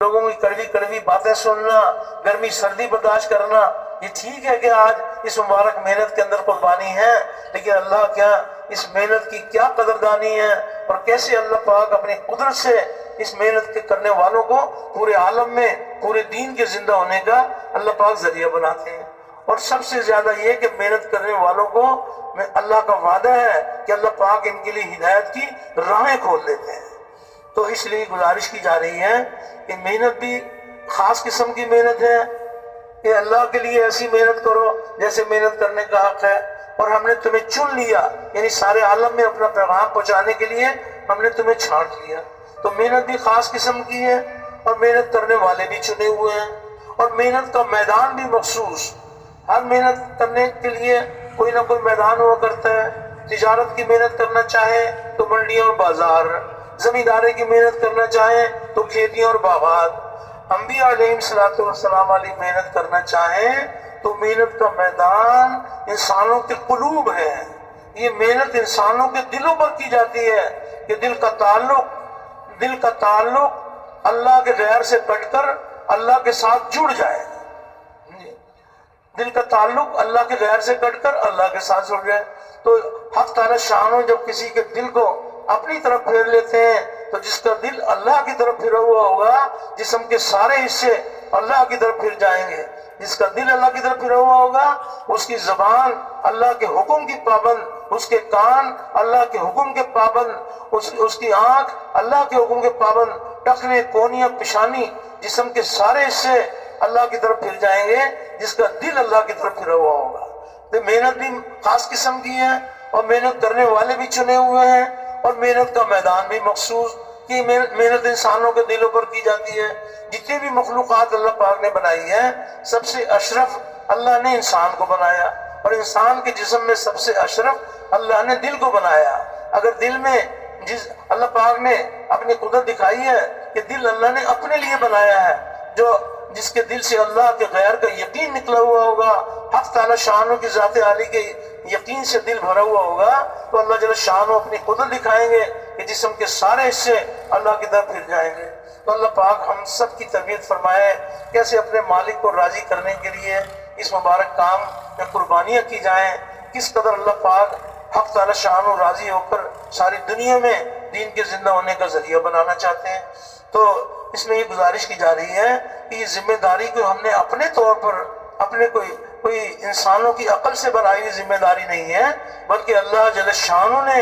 لوگوں کی کڑوی کڑوی باتیں سننا، گرمی سردی برداشت کرنا، یہ ٹھیک ہے کہ آج اس مبارک محنت کے اندر قربانی ہے، لیکن اللہ کیا اس محنت کی کیا قدردانی ہے، اور کیسے اللہ پاک اپنی قدرت سے اس محنت کے کرنے والوں کو پورے عالم میں پورے دین کے زندہ ہونے کا اللہ پاک ذریعہ بناتے ہیں۔ اور سب سے زیادہ یہ کہ محنت کرنے والوں کو اللہ کا وعدہ ہے کہ اللہ پاک ان کے لیے ہدایت کی راہیں کھول دیتے ہیں۔ تو اس لیے گزارش کی جا رہی ہے کہ محنت بھی خاص قسم کی محنت ہے، کہ اللہ کے لیے ایسی محنت کرو جیسے محنت کرنے کا حق ہے، اور ہم نے تمہیں چن لیا، یعنی سارے عالم میں اپنا پیغام پہنچانے کے لیے ہم نے تمہیں چھانٹ لیا۔ تو محنت بھی خاص قسم کی ہے، اور محنت کرنے والے بھی چنے ہوئے ہیں، اور محنت کا میدان بھی مخصوص۔ ہر محنت کرنے کے لیے کوئی نہ کوئی میدان ہوا کرتا ہے۔ تجارت کی محنت کرنا چاہے تو منڈیاں اور بازار، زمینداری کی محنت کرنا چاہیں تو کھیتیاں اور باغات، انبیاء علیہ السلام والی محنت کرنا چاہیں تو محنت کا میدان انسانوں کے قلوب ہے۔ یہ محنت انسانوں کے دلوں پر کی جاتی ہے کہ دل کا تعلق اللہ کے غیر سے کٹ کر اللہ کے ساتھ جڑ جائے، دل کا تعلق اللہ کے غیر سے کٹ کر اللہ کے ساتھ جڑ جائے۔ تو حق تعالی شانو جب کسی کے دل کو اپنی طرف پھیر لیتے ہیں تو جس کا دل اللہ کی طرف پھرا ہوا ہوگا جسم کے سارے حصے اللہ کی طرف پھر جائیں گے۔ جس کا دل اللہ کی طرف پھرا ہوا ہوگا اس کی زبان اللہ کے حکم کی پابند، اس کے کان اللہ کے حکم کے پابند، اس کی آنکھ اللہ کے حکم کے پابند، ٹخنے کونیاں پیشانی جسم کے سارے حصے اللہ کی طرف پھر جائیں گے جس کا دل اللہ کی طرف پھرا ہوا ہوگا۔ تو محنت بھی خاص قسم کی ہے، اور محنت کرنے والے بھی چنے ہوئے ہیں، اور محنت کا میدان بھی مخصوص کہ محنت انسانوں کے دلوں پر کی جاتی ہے۔ جتنی بھی مخلوقات اللہ پاک نے بنائی ہے سب سے اشرف اللہ نے انسان کو بنایا، اور انسان کے جسم میں سب سے اشرف اللہ نے دل کو بنایا۔ اگر دل میں اللہ پاک نے اپنی قدرت دکھائی ہے کہ دل اللہ نے اپنے لیے بنایا ہے، جس کے دل سے اللہ کے غیر کا یقین نکلا ہوا ہوگا، حق تعالی شانوں کی ذات عالی کے یقین سے دل بھرا ہوا ہوگا، تو اللہ جل شانوں اپنی قدرت دکھائیں گے کہ جسم کے سارے حصے اللہ کی طرف پھر جائیں گے۔ تو اللہ پاک ہم سب کی تربیت فرمائے کیسے اپنے مالک کو راضی کرنے کے لیے اس مبارک کام میں قربانیاں کی جائیں، کس قدر اللہ پاک حق تعالی شانوں راضی ہو کر ساری دنیا میں دین کے زندہ ہونے کا ذریعہ بنانا چاہتے ہیں۔ تو اس میں یہ گزارش کی جا رہی ہے کہ یہ ذمہ داری کو ہم نے اپنے طور پر اپنے کوئی انسانوں کی عقل سے بنائی ہوئی ذمہ داری نہیں ہے، بلکہ اللہ جل شانوں نے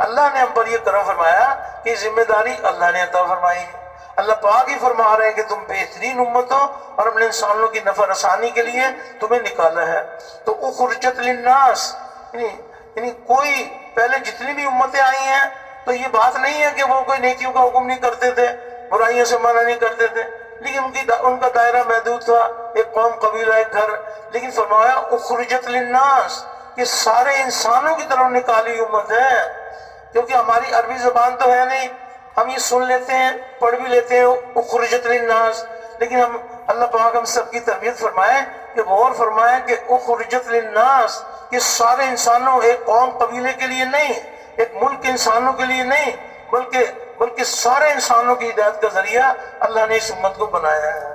ہم پر یہ کرم فرمایا کہ یہ ذمہ داری اللہ نے عطا فرمائی ہے۔ اللہ پاک ہی فرما رہے ہیں کہ تم بہترین امت ہو اور ہم نے انسانوں کی نفع رسانی کے لیے تمہیں نکالا ہے۔ تو اخرجت للناس، یعنی کوئی پہلے جتنی بھی امتیں آئی ہیں تو یہ بات نہیں ہے کہ وہ کوئی نیکیوں کا حکم نہیں کرتے تھے، برائیوں سے منع نہیں کرتے تھے، لیکن ان کا دائرہ محدود تھا، ایک قوم قبیلہ ایک گھر، لیکن فرمایا اخرجت للناس، کہ سارے انسانوں کی طرف نکالی امت ہے۔ کیونکہ ہماری عربی زبان تو ہے نہیں، ہم یہ سن لیتے ہیں پڑھ بھی لیتے ہیں اخرجت للناس، لیکن اللہ پاک ہم سب کی تربیت فرمائے کہ غور فرمائے کہ اخرجت للناس، کہ سارے انسانوں، ایک قوم قبیلے کے لیے نہیں، ایک ملک کے انسانوں کے لیے نہیں، بلکہ سارے انسانوں کی ہدایت کا ذریعہ اللہ نے اس امت کو بنایا ہے۔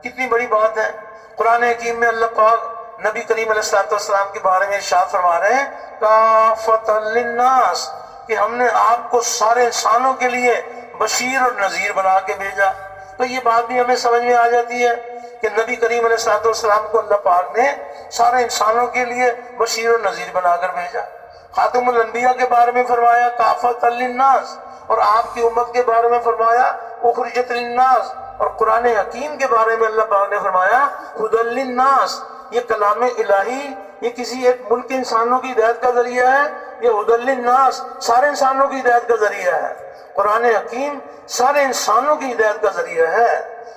کتنی بڑی بات ہے۔ قرآن حکیم میں اللہ پاک نبی کریم علیہ السلام کے بارے میں ارشاد فرما رہے ہیں کافۃ للناس، کہ ہم نے آپ کو سارے انسانوں کے لیے بشیر اور نذیر بنا کے بھیجا۔ تو یہ بات بھی ہمیں سمجھ میں آ جاتی ہے کہ نبی کریم علیہ السلام کو اللہ پاک نے سارے انسانوں کے لیے بشیر اور نذیر بنا کر بھیجا۔ خاتم الانبیاء کے بارے میں فرمایا کافۃ للناس، اور آپ کی امت کے بارے میں فرمایا اخرجت للناس، اور قرآن حکیم کے بارے میں اللہ پاک نے فرمایا ھدی للناس۔ یہ کلام الہی یہ کسی ایک ملک کے انسانوں کی ہدایت کا ذریعہ ہے، یہ ھدی للناس سارے انسانوں کی ہدایت کا ذریعہ ہے۔ قرآن حکیم سارے انسانوں کی ہدایت کا ذریعہ ہے۔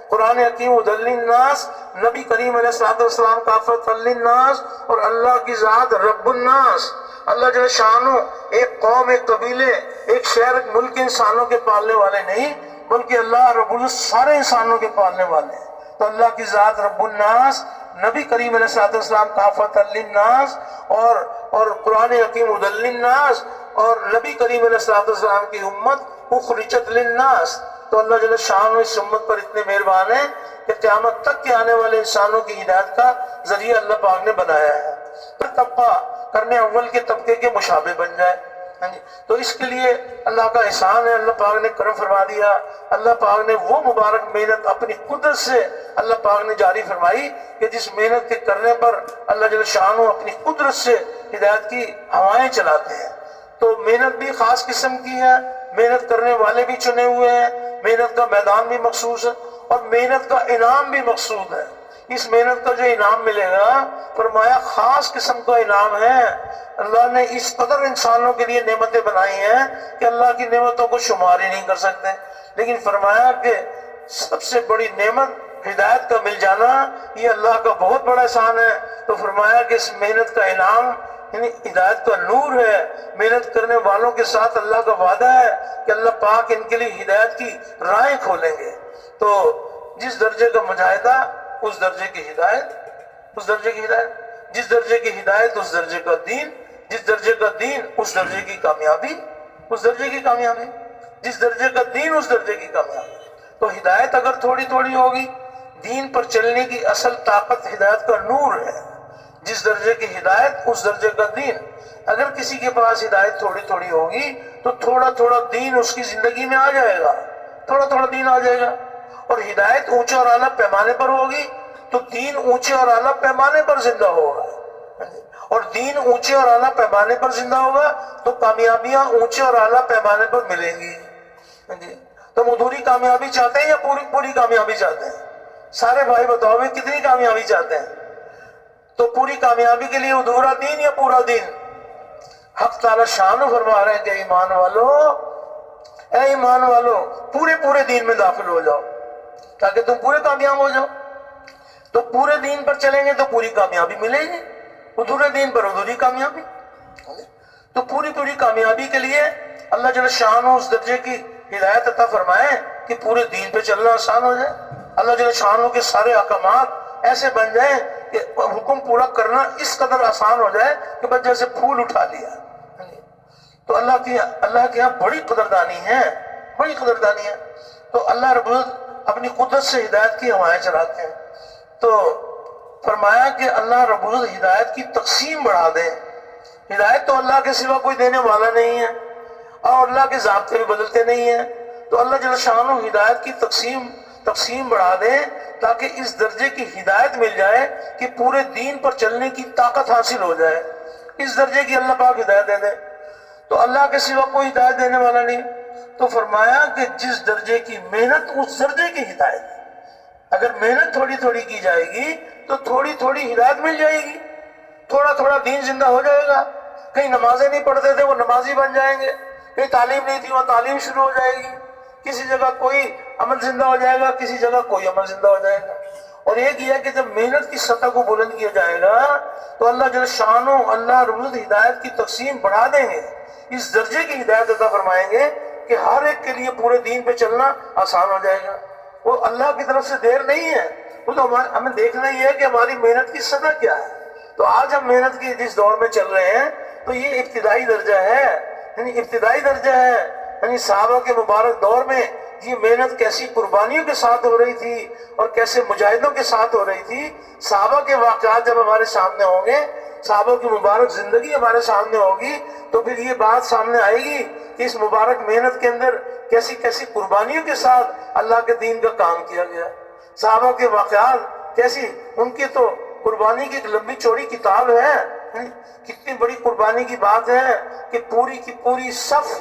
قرآن حکیم ھدی للناس، نبی کریم علیہ السلام کافۃ للناس، اور اللہ کی ذات رب الناس، اللہ جل شانو ایک قوم، ایک قبیلے، ایک شہر، ایک ملک کے انسانوں کے پالنے والے نہیں، بلکہ اللہ رب الناس سارے انسانوں کے پالنے والے ہیں۔ تو اللہ کی ذات رب الناس، نبی کریم علیہ السلام کافۃ للناس، اور قرآن حکیم ھدی للناس، اور نبی کریم علیہ السلام کی امت اخرجت للناس۔ تو تو اللہ جل شان اس امت پر اتنے مہربان ہیں کہ قیامت تک کے آنے والے انسانوں کی ہدایت کا ذریعہ اللہ پاک نے بنایا ہے، ہر طبقہ کرنے اول کے طبقے کے مشابہ بن جائے۔ تو اس کے لیے اللہ کا احسان ہے، اللہ پاک نے کرم فرما دیا، اللہ پاک نے وہ مبارک محنت اپنی قدرت سے اللہ پاک نے جاری فرمائی کہ جس محنت کے کرنے پر اللہ جل شانہ اپنی قدرت سے ہدایت کی ہوائیں چلاتے ہیں۔ تو محنت بھی خاص قسم کی ہے، محنت کرنے والے بھی چنے ہوئے ہیں، محنت کا میدان بھی مخصوص ہے اور محنت کا انعام بھی مقصود ہے۔ اس محنت کا جو انعام ملے گا فرمایا خاص قسم کا انعام ہے۔ اللہ نے اس قدر انسانوں کے لیے نعمتیں بنائی ہیں کہ اللہ کی نعمتوں کو شمار ہی نہیں کر سکتے، لیکن فرمایا کہ سب سے بڑی نعمت ہدایت کا مل جانا یہ اللہ کا بہت بڑا احسان ہے۔ تو فرمایا کہ اس محنت کا انعام یعنی ہدایت کا نور ہے۔ محنت کرنے والوں کے ساتھ اللہ کا وعدہ ہے کہ اللہ پاک ان کے لیے ہدایت کی راہیں کھولیں گے۔ تو جس درجے کا مجاہدہ اس درجے کی ہدایت، اس درجے کی ہدایت، جس درجے کی ہدایت اس درجے کا دین، جس درجے کا دین اس درجے کی کامیابی، اس درجے کی کامیابی، جس درجے کا دین اس درجے کی کامیابی۔ تو ہدایت اگر تھوڑی تھوڑی ہوگی، دین پر چلنے کی اصل طاقت ہدایت کا نور ہے۔ جس درجے کی ہدایت اس درجے کا دین۔ اگر کسی کے پاس ہدایت تھوڑی تھوڑی ہوگی تو تھوڑا تھوڑا دین اس کی زندگی میں آ جائے گا، تھوڑا تھوڑا دین آ جائے گا۔ اور ہدایت اونچے اور اعلیٰ پیمانے پر ہوگی تو دین اونچے اور اعلیٰ پیمانے پر زندہ ہوگا، اور دین اونچے اور اعلیٰ پیمانے پر زندہ ہوگا تو کامیابیاں اونچے اور اعلیٰ پیمانے پر ملیں گی۔ تم ادھوری کامیابی چاہتے ہیں یا پوری پوری کامیابی چاہتے ہیں؟ سارے بھائی بتاؤ بھی کتنی کامیابی چاہتے ہیں؟ تو پوری کامیابی کے لیے ادھورا دین یا پورا دین؟ حق تعالی شان فرما رہے ہیں کہ ایمان والو، اے ایمان والو پورے پورے دین میں داخل ہو جاؤ تاکہ تم پورے کامیاب ہو جاؤ۔ تو پورے دین پر چلیں گے تو پوری کامیابی ملے گی، ادھورے دین پر ادھوری کامیابی۔ تو پوری پوری کامیابی کے لیے اللہ جل شانہ اس درجے کی ہدایت عطا فرمائے کہ پورے دین پہ چلنا آسان ہو جائے۔ اللہ جل شانہ کے سارے احکامات ایسے بن جائیں کہ حکم پورا کرنا اس قدر آسان ہو جائے کہ بس جیسے پھول اٹھا لیا۔ تو اللہ کے یہاں بڑی قدردانی ہے، بڑی قدردانی ہے۔ تو اللہ رب العزت اپنی قدرت سے ہدایت کی ہوائیں چلاتے ہیں۔ تو فرمایا کہ اللہ رب العزت ہدایت کی تقسیم بڑھا دے۔ ہدایت تو اللہ کے سوا کوئی دینے والا نہیں ہے اور اللہ کے ضابطے بھی بدلتے نہیں ہیں۔ تو اللہ جل شانہ ہدایت کی تقسیم بڑھا دے تاکہ اس درجے کی ہدایت مل جائے کہ پورے دین پر چلنے کی طاقت حاصل ہو جائے، اس درجے کی اللہ پاک ہدایت دے دے۔ تو اللہ کے سوا کوئی ہدایت دینے والا نہیں۔ تو فرمایا کہ جس درجے کی محنت اس درجے کی ہدایت۔ اگر محنت تھوڑی تھوڑی کی جائے گی تو تھوڑی تھوڑی ہدایت مل جائے گی، تھوڑا تھوڑا دین زندہ ہو جائے گا۔ کہیں نمازیں نہیں پڑھتے تھے وہ نمازی بن جائیں گے، کہیں تعلیم نہیں تھی وہاں تعلیم شروع ہو جائے گی، کسی جگہ کوئی عمل زندہ ہو جائے گا، کسی جگہ کوئی عمل زندہ ہو جائے گا۔ اور ایک یہ ہے کہ جب محنت کی سطح کو بلند کیا جائے گا تو اللہ جل شانہ اللہ رب العزت ہدایت کی تقسیم بڑھا دیں گے، اس درجے کی ہدایت عطا فرمائیں گے کہ ہر ایک کے لیے پورے دین پہ چلنا آسان ہو جائے گا۔ وہ اللہ کی طرف سے دیر نہیں ہے، وہ تو ہمیں دیکھنا ہی ہے کہ ہماری محنت کی سطح کیا ہے۔ تو آج ہم محنت کی جس دور میں چل رہے ہیں تو یہ ابتدائی درجہ ہے، یعنی ابتدائی درجہ ہے۔ یعنی صحابہ کے مبارک دور میں یہ محنت کیسی قربانیوں کے ساتھ ہو رہی تھی اور کیسے مجاہدوں کے ساتھ ہو رہی تھی۔ صحابہ کے واقعات جب ہمارے سامنے ہوں گے، صحابہ کی مبارک زندگی ہمارے سامنے ہوگی تو پھر یہ بات سامنے آئے گی کہ اس مبارک محنت کے اندر کیسی کیسی قربانیوں کے ساتھ اللہ کے دین کا کام کیا گیا۔ صحابہ کے واقعات کیسی، ان کی تو قربانی کی ایک لمبی چوڑی کتاب ہے۔ کتنی بڑی قربانی کی بات ہے کہ پوری کی پوری صف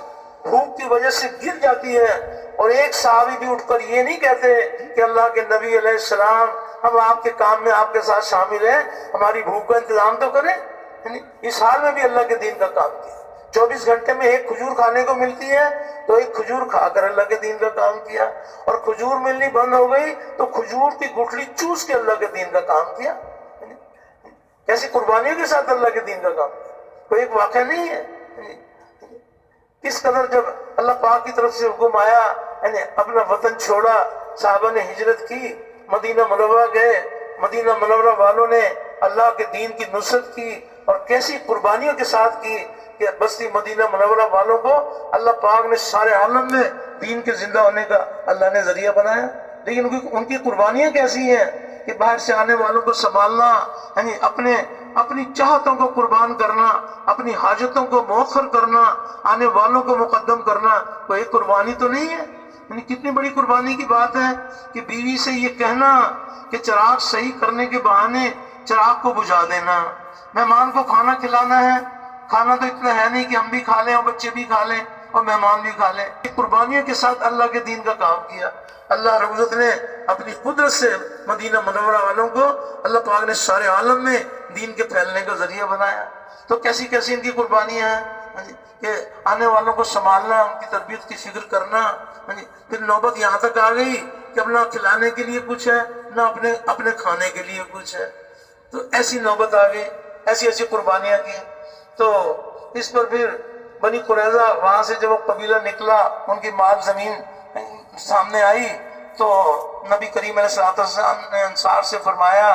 بھوک کی وجہ سے گر جاتی ہے اور ایک صحابی بھی اٹھ کر یہ نہیں کہتے کہ اللہ کے نبی علیہ السلام ہم آپ کے کام میں آپ کے ساتھ شامل ہیں، ہماری بھوک کا انتظام تو کریں۔ اس حال میں بھی اللہ کے دین کا کام کیا۔ 24 گھنٹے میں ایک کھجور کھانے کو ملتی ہے تو ایک کھجور کھا کر اللہ کے دین کا کام کیا، اور کھجور ملنی بند ہو گئی تو کھجور کی گٹھلی چوس کے اللہ کے دین کا کام کیا۔ کیسی قربانیوں کے ساتھ اللہ کے دین کا کام کیا، کوئی ایک واقعہ نہیں ہے۔ کس قدر جب اللہ پاک کی طرف سے حکم آیا، یعنی اپنا وطن چھوڑا، صحابہ نے ہجرت کی، مدینہ منورہ گئے، مدینہ منورہ والوں نے اللہ کے دین کی نصرت کی اور کیسی قربانیوں کے ساتھ کی کہ بستی مدینہ منورہ والوں کو اللہ پاک نے سارے عالم میں دین کے زندہ ہونے کا اللہ نے ذریعہ بنایا، لیکن ان کی قربانیاں کیسی ہیں کہ باہر سے آنے والوں کو سنبھالنا، یعنی اپنی چاہتوں کو قربان کرنا، اپنی حاجتوں کو مؤخر کرنا، آنے والوں کو مقدم کرنا، کوئی قربانی تو نہیں ہے؟ یعنی کتنی بڑی قربانی کی بات ہے کہ بیوی سے یہ کہنا کہ چراغ صحیح کرنے کے بہانے چراغ کو بجھا دینا، مہمان کو کھانا کھلانا ہے، کھانا تو اتنا ہے نہیں کہ ہم بھی کھا لیں اور بچے بھی کھا لیں اور مہمان بھی کھا لیں، قربانیوں کے ساتھ اللہ کے دین کا کام کیا۔ اللہ رب العزت نے اپنی قدرت سے مدینہ منورہ والوں کو اللہ پاک نے سارے عالم میں دین کے پھیلنے کا ذریعہ بنایا۔ تو کیسی کیسی ان کی قربانیاں ہیں کہ آنے والوں کو سنبھالنا، ان کی تربیت کی فکر کرنا، پھر نوبت یہاں تک آ گئی کہ اب نہ کھلانے کے لیے کچھ ہے نہ اپنے کھانے کے لیے کچھ ہے، تو ایسی نوبت آ گئی، ایسی قربانیاں کی۔ تو اس پر پھر بنی قریظہ وہاں سے جب وہ قبیلہ نکلا، ان کی مال زمین سامنے آئی، تو نبی کریم علیہ السلام نے انصار سے فرمایا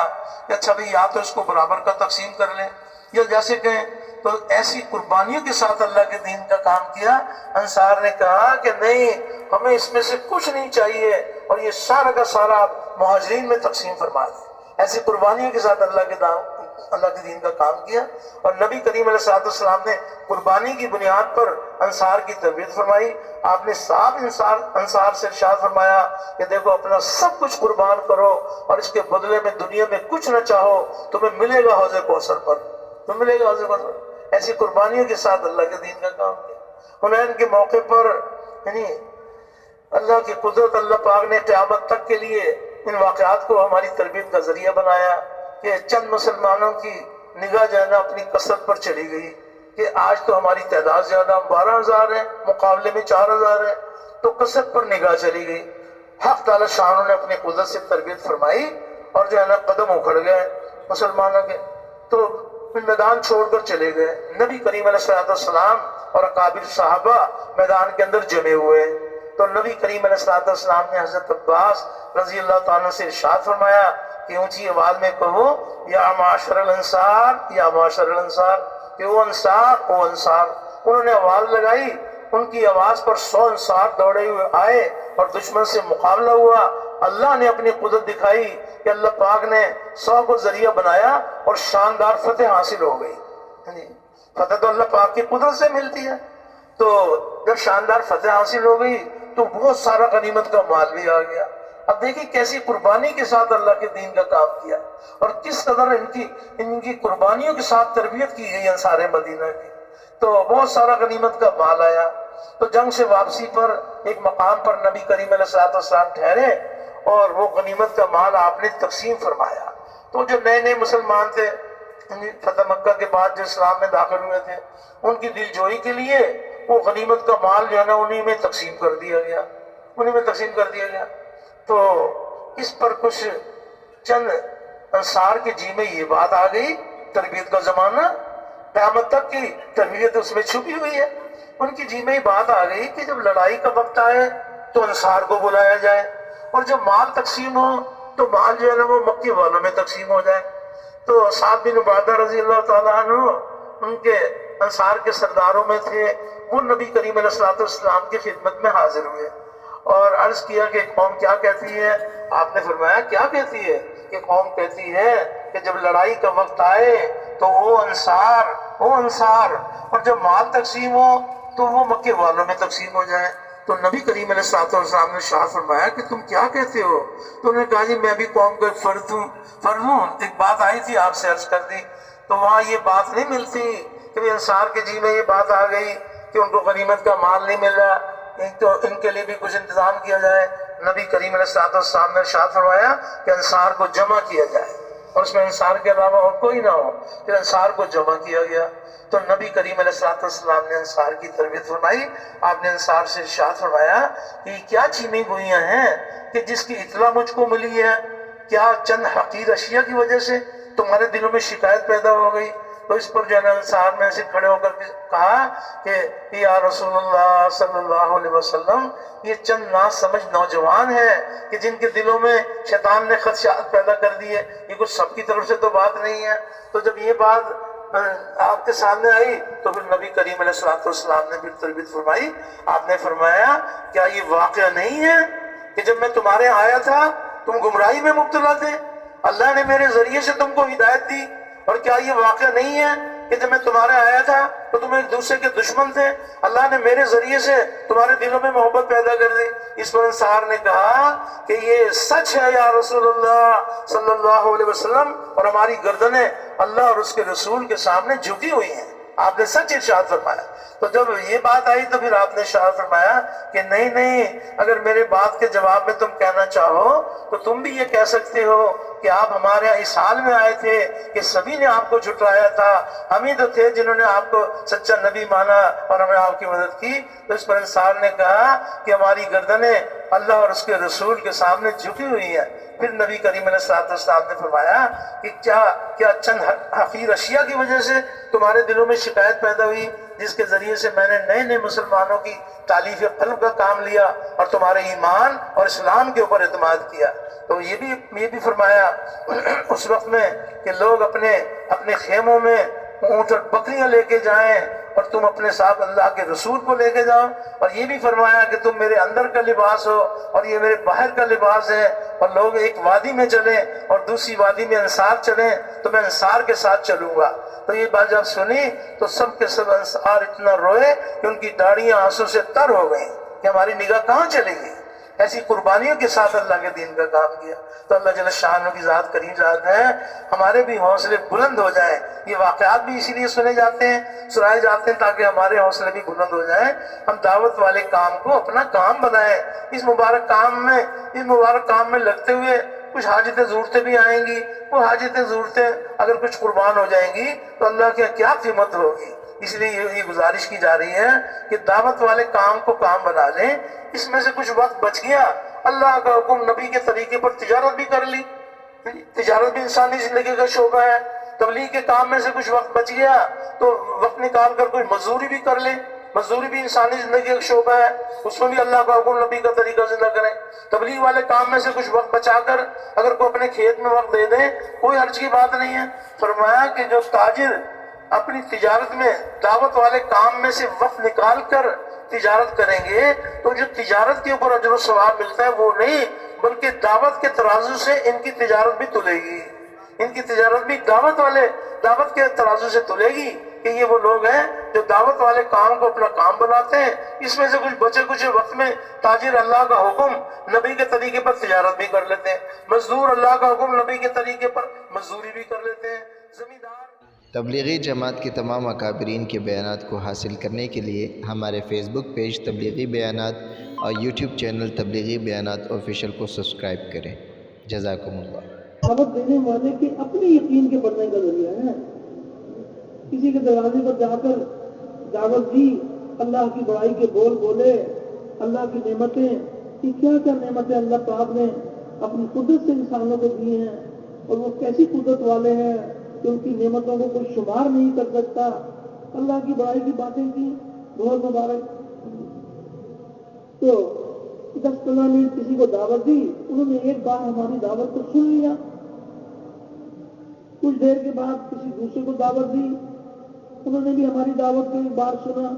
کہ اچھا بھئی یا تو اس کو برابر کا تقسیم کر لیں یا جیسے کہیں، تو ایسی قربانیوں کے ساتھ اللہ کے دین کا کام کیا۔ انصار نے کہا کہ نہیں، ہمیں اس میں سے کچھ نہیں چاہیے اور یہ سارا کا سارا مہاجرین میں تقسیم فرما دیں۔ ایسی قربانیوں کے ساتھ اللہ کے دین کا کام کیا، اور نبی کریم علیہ السلام نے قربانی کی بنیاد پر انصار کی تربیت فرمائی۔ آپ نے صاحب انصار سے ارشاد فرمایا کہ دیکھو اپنا سب کچھ قربان کرو اور اس کے بدلے میں دنیا میں کچھ نہ چاہو، تمہیں ملے گا حوض کوثر پر، تمہیں ملے گا حوض کوثر۔ ایسی قربانیوں کے ساتھ اللہ کے دین کا کام کیا۔ حنین کے موقع پر یعنی اللہ کی قدرت، اللہ پاک نے قیامت تک کے لیے ان واقعات کو ہماری تربیت کا ذریعہ بنایا کہ چند مسلمانوں کی نگاہ جو ہے نا اپنی کثرت پر چلی گئی کہ آج تو ہماری تعداد زیادہ 12,000 ہے، مقابلے میں 4,000 ہے، تو کثرت پر نگاہ چلی گئی۔ حق تعالی شانوں نے اپنی قدرت سے تربیت فرمائی اور جو ہے نا قدم اکھڑ گئے مسلمانوں کے، تو میدان چھوڑ کر چلے گئے۔ نبی کریم علیہ السلام اور اکابر صحابہ میدان کے اندر جمے ہوئے، تو نبی کریم علیہ السلام نے حضرت عباس رضی اللہ تعالیٰ سے ارشاد فرمایا کہ اونچی آواز میں کہو یا معاشر الانصار، یا معاشر الانصار، کہ وہ انصار۔ انہوں نے آواز لگائی، ان کی آواز پر 100 انصار دوڑے ہوئے آئے اور دشمن سے مقابلہ ہوا۔ اللہ نے اپنی قدرت دکھائی کہ اللہ پاک نے 100 کو ذریعہ بنایا اور شاندار فتح حاصل ہو گئی۔ فتح تو اللہ پاک کی قدرت سے ملتی ہے، تو جب شاندار فتح حاصل ہو گئی تو بہت سارا غنیمت کا مال بھی آ گیا۔ اب دیکھیں کیسی قربانی کے ساتھ اللہ کے دین کا کام کیا اور کس قدر ان کی قربانیوں کے ساتھ تربیت کی گئی انصار مدینہ کی، تو بہت سارا غنیمت کا مال آیا۔ تو جنگ سے واپسی پر ایک مقام پر نبی کریم علیہ السلام ٹھہرے اور وہ غنیمت کا مال آپ نے تقسیم فرمایا۔ تو جو نئے مسلمان تھے فتح مکہ کے بعد جو اسلام میں داخل ہوئے تھے، ان کی دل جوئی کے لیے وہ غنیمت کا مال جو ہے نا انہی میں تقسیم کر دیا گیا۔ تو اس پر کچھ چند انصار کے جی میں یہ بات آ گئی، تربیت کا زمانہ، قیامت تک کی تربیت اس میں چھپی ہوئی ہے۔ ان کی جی میں یہ بات آ گئی کہ جب لڑائی کا وقت آئے تو انصار کو بلایا جائے، اور جب مال تقسیم ہو تو مال جو ہے نا وہ مکی والوں میں تقسیم ہو جائے۔ تو سعد بن عبادہ رضی اللہ تعالیٰ عنہ ان کے انصار کے سرداروں میں تھے، وہ نبی کریم علیہ السلام کی خدمت میں حاضر ہوئے اور عرض کیا کہ قوم کیا کہتی ہے؟ آپ نے فرمایا کیا کہتی ہے؟ کہ قوم کہتی ہے کہ جب لڑائی کا وقت آئے تو وہ انصار اور جب مال تقسیم ہو تو وہ مکے والوں میں تقسیم ہو جائے۔ تو نبی کریم علیہ السلام نے شاہ فرمایا کہ تم کیا کہتے ہو؟ تو انہوں نے کہا جی میں بھی قوم کا ایک فرد ہوں۔ ایک بات آئی تھی آپ سے عرض کر دی، تو وہاں یہ بات نہیں ملتی کہ انصار کے جی میں یہ بات آ گئی کہ ان کو غنیمت کا مال نہیں مل رہا، تو ان کے لیے بھی کچھ انتظام کیا جائے۔ نبی کریم علیہ السلام نے ارشاد فرمایا کہ انصار کو جمع کیا جائے اور اس میں انصار کے علاوہ اور کوئی نہ ہو، پھر انصار کو جمع کیا گیا۔ تو نبی کریم علیہ السلام نے انصار کی تربیت فرمائی۔ آپ نے انصار سے ارشاد فرمایا کہ کیا چینی گوئیاں ہیں کہ جس کی اطلاع مجھ کو ملی ہے، کیا چند حقیر اشیاء کی وجہ سے تمہارے دلوں میں شکایت پیدا ہو گئی؟ تو اس پر جو ہے نا انصار میں سے کھڑے ہو کر کہا کہ یا رسول اللہ صلی اللہ علیہ وسلم، یہ چند ناسمجھ نوجوان ہیں کہ جن کے دلوں میں شیطان نے خدشات پیدا کر دی ہے، یہ کچھ سب کی طرف سے تو بات نہیں ہے۔ تو جب یہ بات آپ کے سامنے آئی تو پھر نبی کریم علیہ السلام نے پھر تربیت فرمائی. آپ نے فرمایا کیا یہ واقعہ نہیں ہے کہ جب میں تمہارے یہاں آیا تھا تم گمراہی میں مبتلا تھے, اللہ نے میرے ذریعے سے تم کو ہدایت دی, اور کیا یہ واقعہ نہیں ہے کہ جب میں تمہارے آیا تھا تو تم ایک دوسرے کے دشمن تھے, اللہ نے میرے ذریعے سے تمہارے دلوں میں محبت پیدا کر دی. اس پر انصار نے کہا کہ یہ سچ ہے یا رسول اللہ صلی اللہ علیہ وسلم, اور ہماری گردنیں اللہ اور اس کے رسول کے سامنے جھکی ہوئی ہیں. آپ نے سچ ارشاد فرمایا. تو جب یہ بات آئی تو پھر آپ نے ارشاد فرمایا کہ نہیں, اگر میرے بات کے جواب میں تم کہنا چاہو تو تم بھی یہ کہہ سکتے ہو کہ آپ ہمارے یہاں اس حال میں آئے تھے کہ سبھی نے آپ کو جھٹلایا تھا, ہم ہی تو تھے جنہوں نے آپ کو سچا نبی مانا اور ہمیں آپ کی مدد کی. تو اس پر انصار نے کہا کہ ہماری گردنیں اللہ اور اس کے رسول کے سامنے جھکی ہوئی ہیں. پھر نبی کریم علیہ السلام نے فرمایا کہ کیا چند حقیر اشیاء کی وجہ سے تمہارے دلوں میں شکایت پیدا ہوئی, جس کے ذریعے سے میں نے نئے مسلمانوں کی تالیف قلب کا کام لیا اور تمہارے ایمان اور اسلام کے اوپر اعتماد کیا. تو یہ بھی فرمایا اس وقت میں کہ لوگ اپنے خیموں میں اونٹ اور بکریاں لے کے جائیں اور تم اپنے ساتھ اللہ کے رسول کو لے کے جاؤ, اور یہ بھی فرمایا کہ تم میرے اندر کا لباس ہو اور یہ میرے باہر کا لباس ہے, اور لوگ ایک وادی میں چلیں اور دوسری وادی میں انصار چلیں تو میں انصار کے ساتھ چلوں گا. تو یہ بات جب سنی تو سب کے سب انصار اتنا روئے کہ ان کی داڑیاں آنسوں سے تر ہو گئیں کہ ہماری نگاہ کہاں چلے گی. ایسی قربانیوں کے ساتھ اللہ کے دین کا کام کیا. تو اللہ جل شانہ کی ذات کریم ذات ہے, ہمارے بھی حوصلے بلند ہو جائیں. یہ واقعات بھی اسی لیے سنے جاتے ہیں, سنائے جاتے ہیں تاکہ ہمارے حوصلے بھی بلند ہو جائیں. ہم دعوت والے کام کو اپنا کام بنائیں. اس مبارک کام میں لگتے ہوئے کچھ حاجتیں ضرورتیں بھی آئیں گی. وہ حاجتیں ضرورتیں اگر کچھ قربان ہو جائیں گی تو اللہ کی کیا قیمت ہوگی. اس لیے یہ گزارش کی جا رہی ہے کہ دعوت والے کام کو کام بنا لیں. اس میں سے کچھ وقت بچ گیا, اللہ کا حکم نبی کے طریقے پر تجارت بھی کر لی. تجارت بھی انسانی زندگی کا شعبہ ہے. تبلیغ کے کام میں سے کچھ وقت بچ گیا تو وقت نکال کر کوئی مزدوری بھی کر لیں. مزدوری بھی انسانی زندگی کا شعبہ ہے, اس میں بھی اللہ کا حکم نبی کا طریقہ زندہ کریں. تبلیغ والے کام میں سے کچھ وقت بچا کر اگر کوئی اپنے کھیت میں وقت دے دیں, کوئی حرج کی بات نہیں ہے. فرمایا کہ جو تاجر اپنی تجارت میں دعوت والے کام میں سے وقت نکال کر تجارت کریں گے تو جو تجارت کے اوپر اجر و ثواب ملتا ہے وہ نہیں, بلکہ دعوت کے ترازو سے ان کی تجارت بھی تلے گی. ان کی تجارت بھی دعوت کے ترازو سے تلے گی کہ یہ وہ لوگ ہیں جو دعوت والے کام کو اپنا کام بناتے ہیں. اس میں سے کچھ وقت میں تاجر اللہ کا حکم نبی کے طریقے پر تجارت بھی کر لیتے ہیں, مزدور اللہ کا حکم نبی کے طریقے پر مزدوری بھی کر لیتے ہیں, زمیندار. تبلیغی جماعت کے تمام اکابرین کے بیانات کو حاصل کرنے کے لیے ہمارے فیس بک پیج تبلیغی بیانات اور یوٹیوب چینل تبلیغی بیانات آفیشیل کو سبسکرائب کریں. جزاکم اللہ. دعوت دینے والے کے اپنے یقین کے بڑھنے کا ذریعہ ہے. کسی کے دروازے پر جا کر دعوت دی, اللہ کی بڑائی کے بول بولے, اللہ کی نعمتیں, یہ کیا کیا نعمتیں اللہ پاک نے اپنی قدرت سے انسانوں کو دی ہیں, اور وہ کیسی قدرت والے ہیں کہ ان کی نعمتوں کو کوئی شمار نہیں کر سکتا. اللہ کی بڑائی کی باتیں کی, بہت مبارک. تو 10-15 منٹ کسی کو دعوت دی, انہوں نے ایک بار ہماری دعوت کو سن لیا. کچھ دیر کے بعد کسی دوسرے کو دعوت دی, انہوں نے بھی ہماری دعوت کو ایک بار سنا.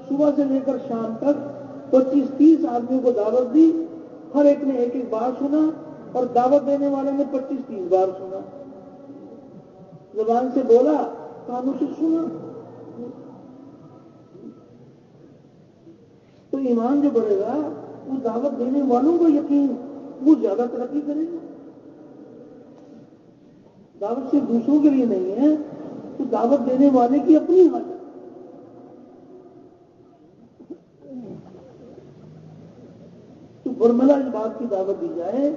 صبح سے لے کر شام تک 25-30 آدمیوں کو دعوت دی, ہر ایک نے ایک بار سنا, اور دعوت دینے والے نے 25-30 بار سنا. زبان سے بولا, کانوں سے سنا. تو ایمان جو بڑھے گا وہ دعوت دینے والوں کو یقین وہ زیادہ ترقی کرے گا. دعوت صرف دوسروں کے لیے نہیں ہے, تو دعوت دینے والے کی اپنی حاجت. تو برملا اس بات کی دعوت دی جائے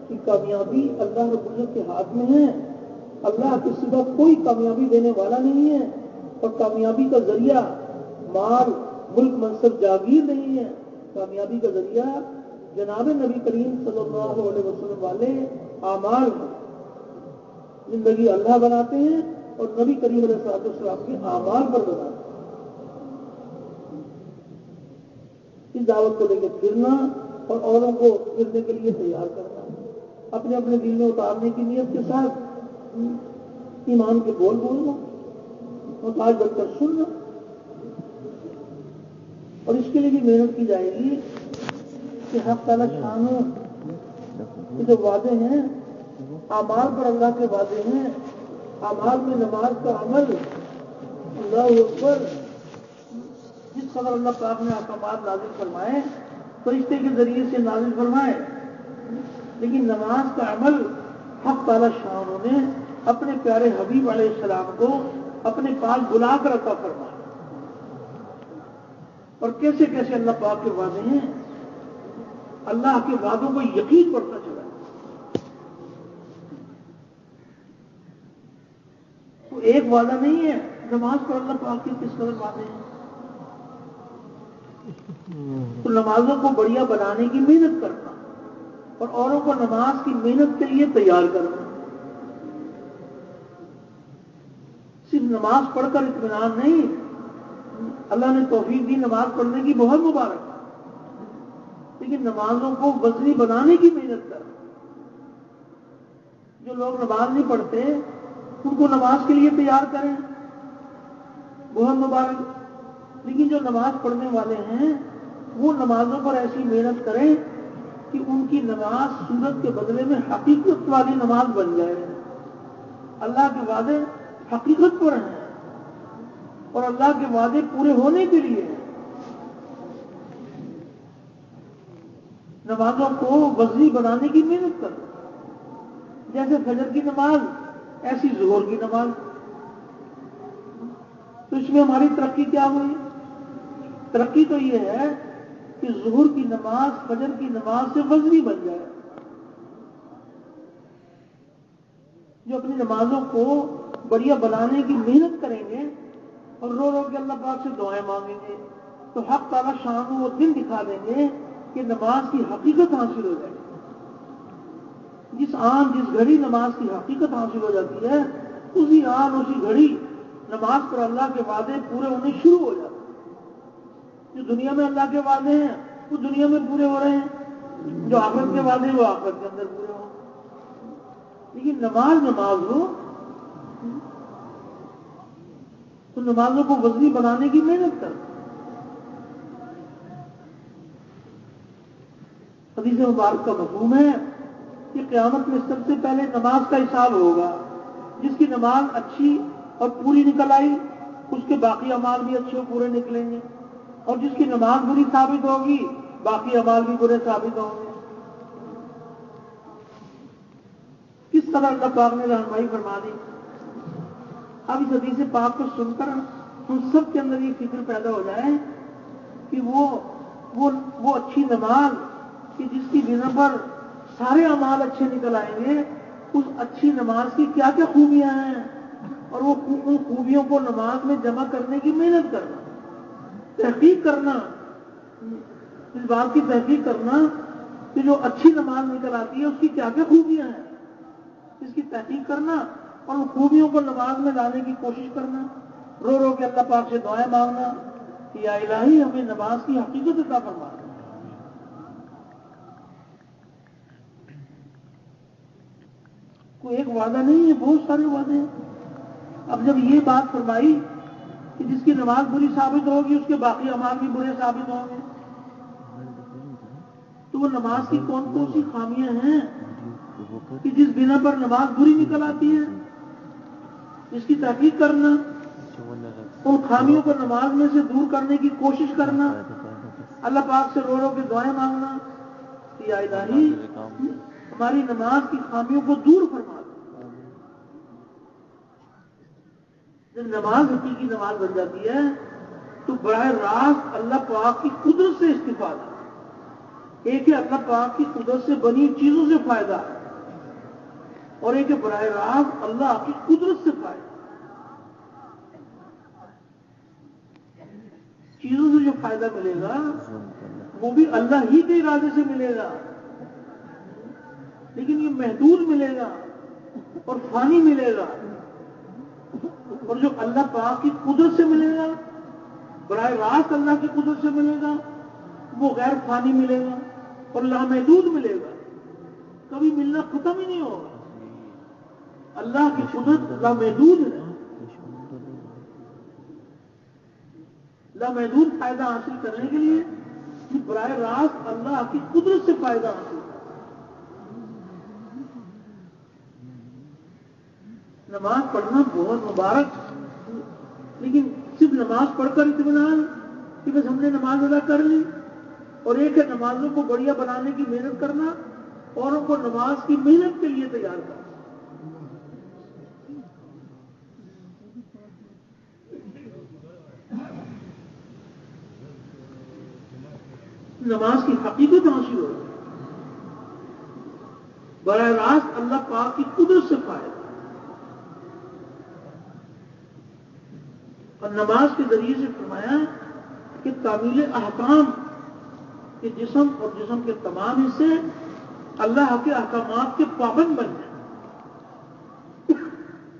کہ کامیابی اللہ رب العزت کے ہاتھ میں ہے. اللہ کے سوا کوئی کامیابی دینے والا نہیں ہے, اور کامیابی کا ذریعہ مال, ملک, منصب, جاگیر نہیں ہے. کامیابی کا ذریعہ جناب نبی کریم صلی اللہ علیہ وسلم والے اعمال ہیں. زندگی اللہ بناتے ہیں اور نبی کریم علیہ السلام کے اعمال پر بناتے ہیں. اس دعوت کو لے کے پھرنا اور اوروں کو پھرنے کے لیے تیار کرنا, اپنے اپنے دل میں اتارنے کی نیت کے ساتھ ایمان کے بول بولنا. محتاج بن کر سننا، اور اس کے لیے بھی محنت کی جائے گی کہ حق تعالیٰ شانوں کے جو وعدے ہیں، اعمال پر اللہ کے وعدے ہیں، اعمال میں نماز کا عمل، اللہ اکبر، جس قدر اللہ پاک نے احکامات نازل فرمائے فرشتے کے ذریعے سے نازل فرمائے، لیکن نماز کا عمل حق تعالیٰ شانوں نے اپنے پیارے حبیب علیہ السلام کو اپنے پاس بلا کر عطا فرمایا۔ اور کیسے کیسے اللہ پاک کے وعدے ہیں، اللہ کے وعدوں کو یقین کرتا چلا۔ تو ایک وعدہ نہیں ہے، نماز پر اللہ پاک کے کس قدر وعدے ہیں۔ تو نمازوں کو بڑھیا بنانے کی محنت کرنا اور اوروں کو نماز کی محنت کے لیے تیار کرنا، صرف نماز پڑھ کر اطمینان نہیں، اللہ نے توفیق دی نماز پڑھنے کی، بہت مبارک، لیکن نمازوں کو وزنی بنانے کی محنت کرنا۔ جو لوگ نماز نہیں پڑھتے ان کو نماز کے لیے تیار کریں، بہت مبارک، لیکن جو نماز پڑھنے والے ہیں وہ نمازوں پر ایسی محنت کریں کہ ان کی نماز صورت کے بدلے میں حقیقت والی نماز بن جائے۔ اللہ کے وعدے حقیقت پر ہیں اور اللہ کے وعدے پورے ہونے کے لیے ہیں۔ نمازوں کو وزنی بنانے کی محنت کریں، جیسے فجر کی نماز ایسی ظہر کی نماز۔ تو اس میں ہماری ترقی کیا ہوئی؟ ترقی تو یہ ہے کہ ظہر کی نماز فجر کی نماز سے وزنی بن جائے۔ جو اپنی نمازوں کو بڑھیا بنانے کی محنت کریں گے اور رو رو کے اللہ پاک سے دعائیں مانگیں گے تو حق تعالیٰ شان وہ دن دکھا دیں گے کہ نماز کی حقیقت حاصل ہو جائے گی۔ جس گھڑی نماز کی حقیقت حاصل ہو جاتی ہے، اسی گھڑی نماز پر اللہ کے وعدے پورے ہونے شروع ہو جاتے ہیں۔ جو دنیا میں اللہ کے وعدے ہیں وہ دنیا میں پورے ہو رہے ہیں، جو آخرت کے وعدے ہیں وہ آخرت کے اندر پورے ہوں۔ لیکن نماز ہو تو نمازوں کو وزنی بنانے کی محنت کر۔ حدیث مبارک کا مفہوم ہے کہ قیامت میں سب سے پہلے نماز کا حساب ہوگا۔ جس کی نماز اچھی اور پوری نکل آئی اس کے باقی اعمال بھی اچھے اور پورے نکلیں گے، اور جس کی نماز بری ثابت ہوگی باقی اعمال بھی برے ثابت ہوں گے۔ کس طرح اللہ پاک نے رہنمائی فرما دی۔ اب اس حدیث پاک کو سن کر ہم سب کے اندر یہ فکر پیدا ہو جائے کہ وہ اچھی نماز کہ جس کی بنا پر سارے اعمال اچھے نکل آئیں گے، اس اچھی نماز کی کیا کیا خوبیاں ہیں، اور وہ ان خوبیوں کو نماز میں جمع کرنے کی محنت کرنا، تحقیق کرنا، اس بات کی تحقیق کرنا کہ جو اچھی نماز نکل آتی ہے اس کی کیا کیا خوبیاں ہیں، اس کی تحقیق کرنا اور ان خوبیوں کو نماز میں لانے کی کوشش کرنا، رو رو کے اللہ پاک سے دعائیں مانگنا کہ یا الہی ہمیں نماز کی حقیقت عطا فرما۔ کوئی ایک وعدہ نہیں ہے، بہت سارے وعدے ہیں۔ اب جب یہ بات فرمائی کہ جس کی نماز بری ثابت ہوگی اس کے باقی اعمال بھی برے ثابت ہوں گے، تو وہ نماز کی کون کون سی خامیاں ہیں کہ جس بنا پر نماز بری نکل آتی ہے، اس کی تحقیق کرنا، ان خامیوں کو نماز میں سے دور کرنے کی کوشش کرنا، اللہ پاک سے رو رو کے دعائیں مانگنا کہ یا الہی ہماری نماز کی خامیوں کو دور فرما دو۔ جب نماز حقیقی نماز بن جاتی ہے تو براہ راست اللہ پاک کی قدرت سے استفادہ، ایک ہے اللہ پاک کی قدرت سے بنی چیزوں سے فائدہ اور ایک ہے براہ راست اللہ کی قدرت سے فائدہ۔ چیزوں سے جو فائدہ ملے گا وہ بھی اللہ ہی کے ارادے سے ملے گا، لیکن یہ محدود ملے گا اور فانی ملے گا، اور جو اللہ پاک کی قدرت سے ملے گا، براہ راست اللہ کی قدرت سے ملے گا، وہ غیر فانی ملے گا اور لامحدود ملے گا، کبھی ملنا ختم ہی نہیں ہوگا۔ اللہ کی قدرت لامحدود ہے، لامحدود فائدہ حاصل کرنے کے لیے کہ براہ راست اللہ کی قدرت سے فائدہ حاصل کرنا. نماز پڑھنا بہت مبارک، لیکن صرف نماز پڑھ کر اطمینان کہ بس ہم نے نماز ادا کر لی، اور ایک ہے نمازوں کو بڑھیا بنانے کی محنت کرنا، اوروں کو نماز کی محنت کے لیے تیار کرنا. نماز کی حقیقت حاصل ہو، براہ راست اللہ پاک کی قدرت سے فائدہ. اور نماز کے ذریعے سے فرمایا کہ تعمیل احکام کہ جسم اور جسم کے تمام حصے اللہ کے احکامات کے پابند بن جائیں.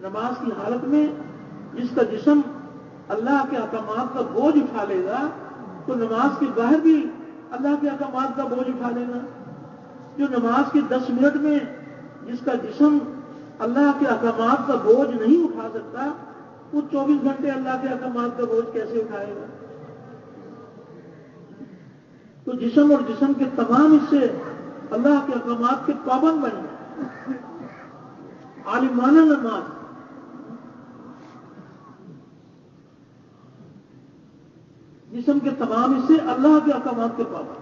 نماز کی حالت میں جس کا جسم اللہ کے احکامات کا بوجھ اٹھا لے گا تو نماز کے باہر بھی اللہ کے احکامات کا بوجھ اٹھا لے گا. جو نماز کے 10 منٹ میں جس کا جسم اللہ کے احکامات کا بوجھ نہیں اٹھا سکتا، وہ 24 گھنٹے اللہ کے احکامات کا بوجھ کیسے اٹھائے گا؟ تو جسم اور جسم کے تمام حصے اللہ کے احکامات کے پابند بن جائیں. عالمانہ نماز، جسم کے تمام حصے اللہ کے احکامات کے پابند.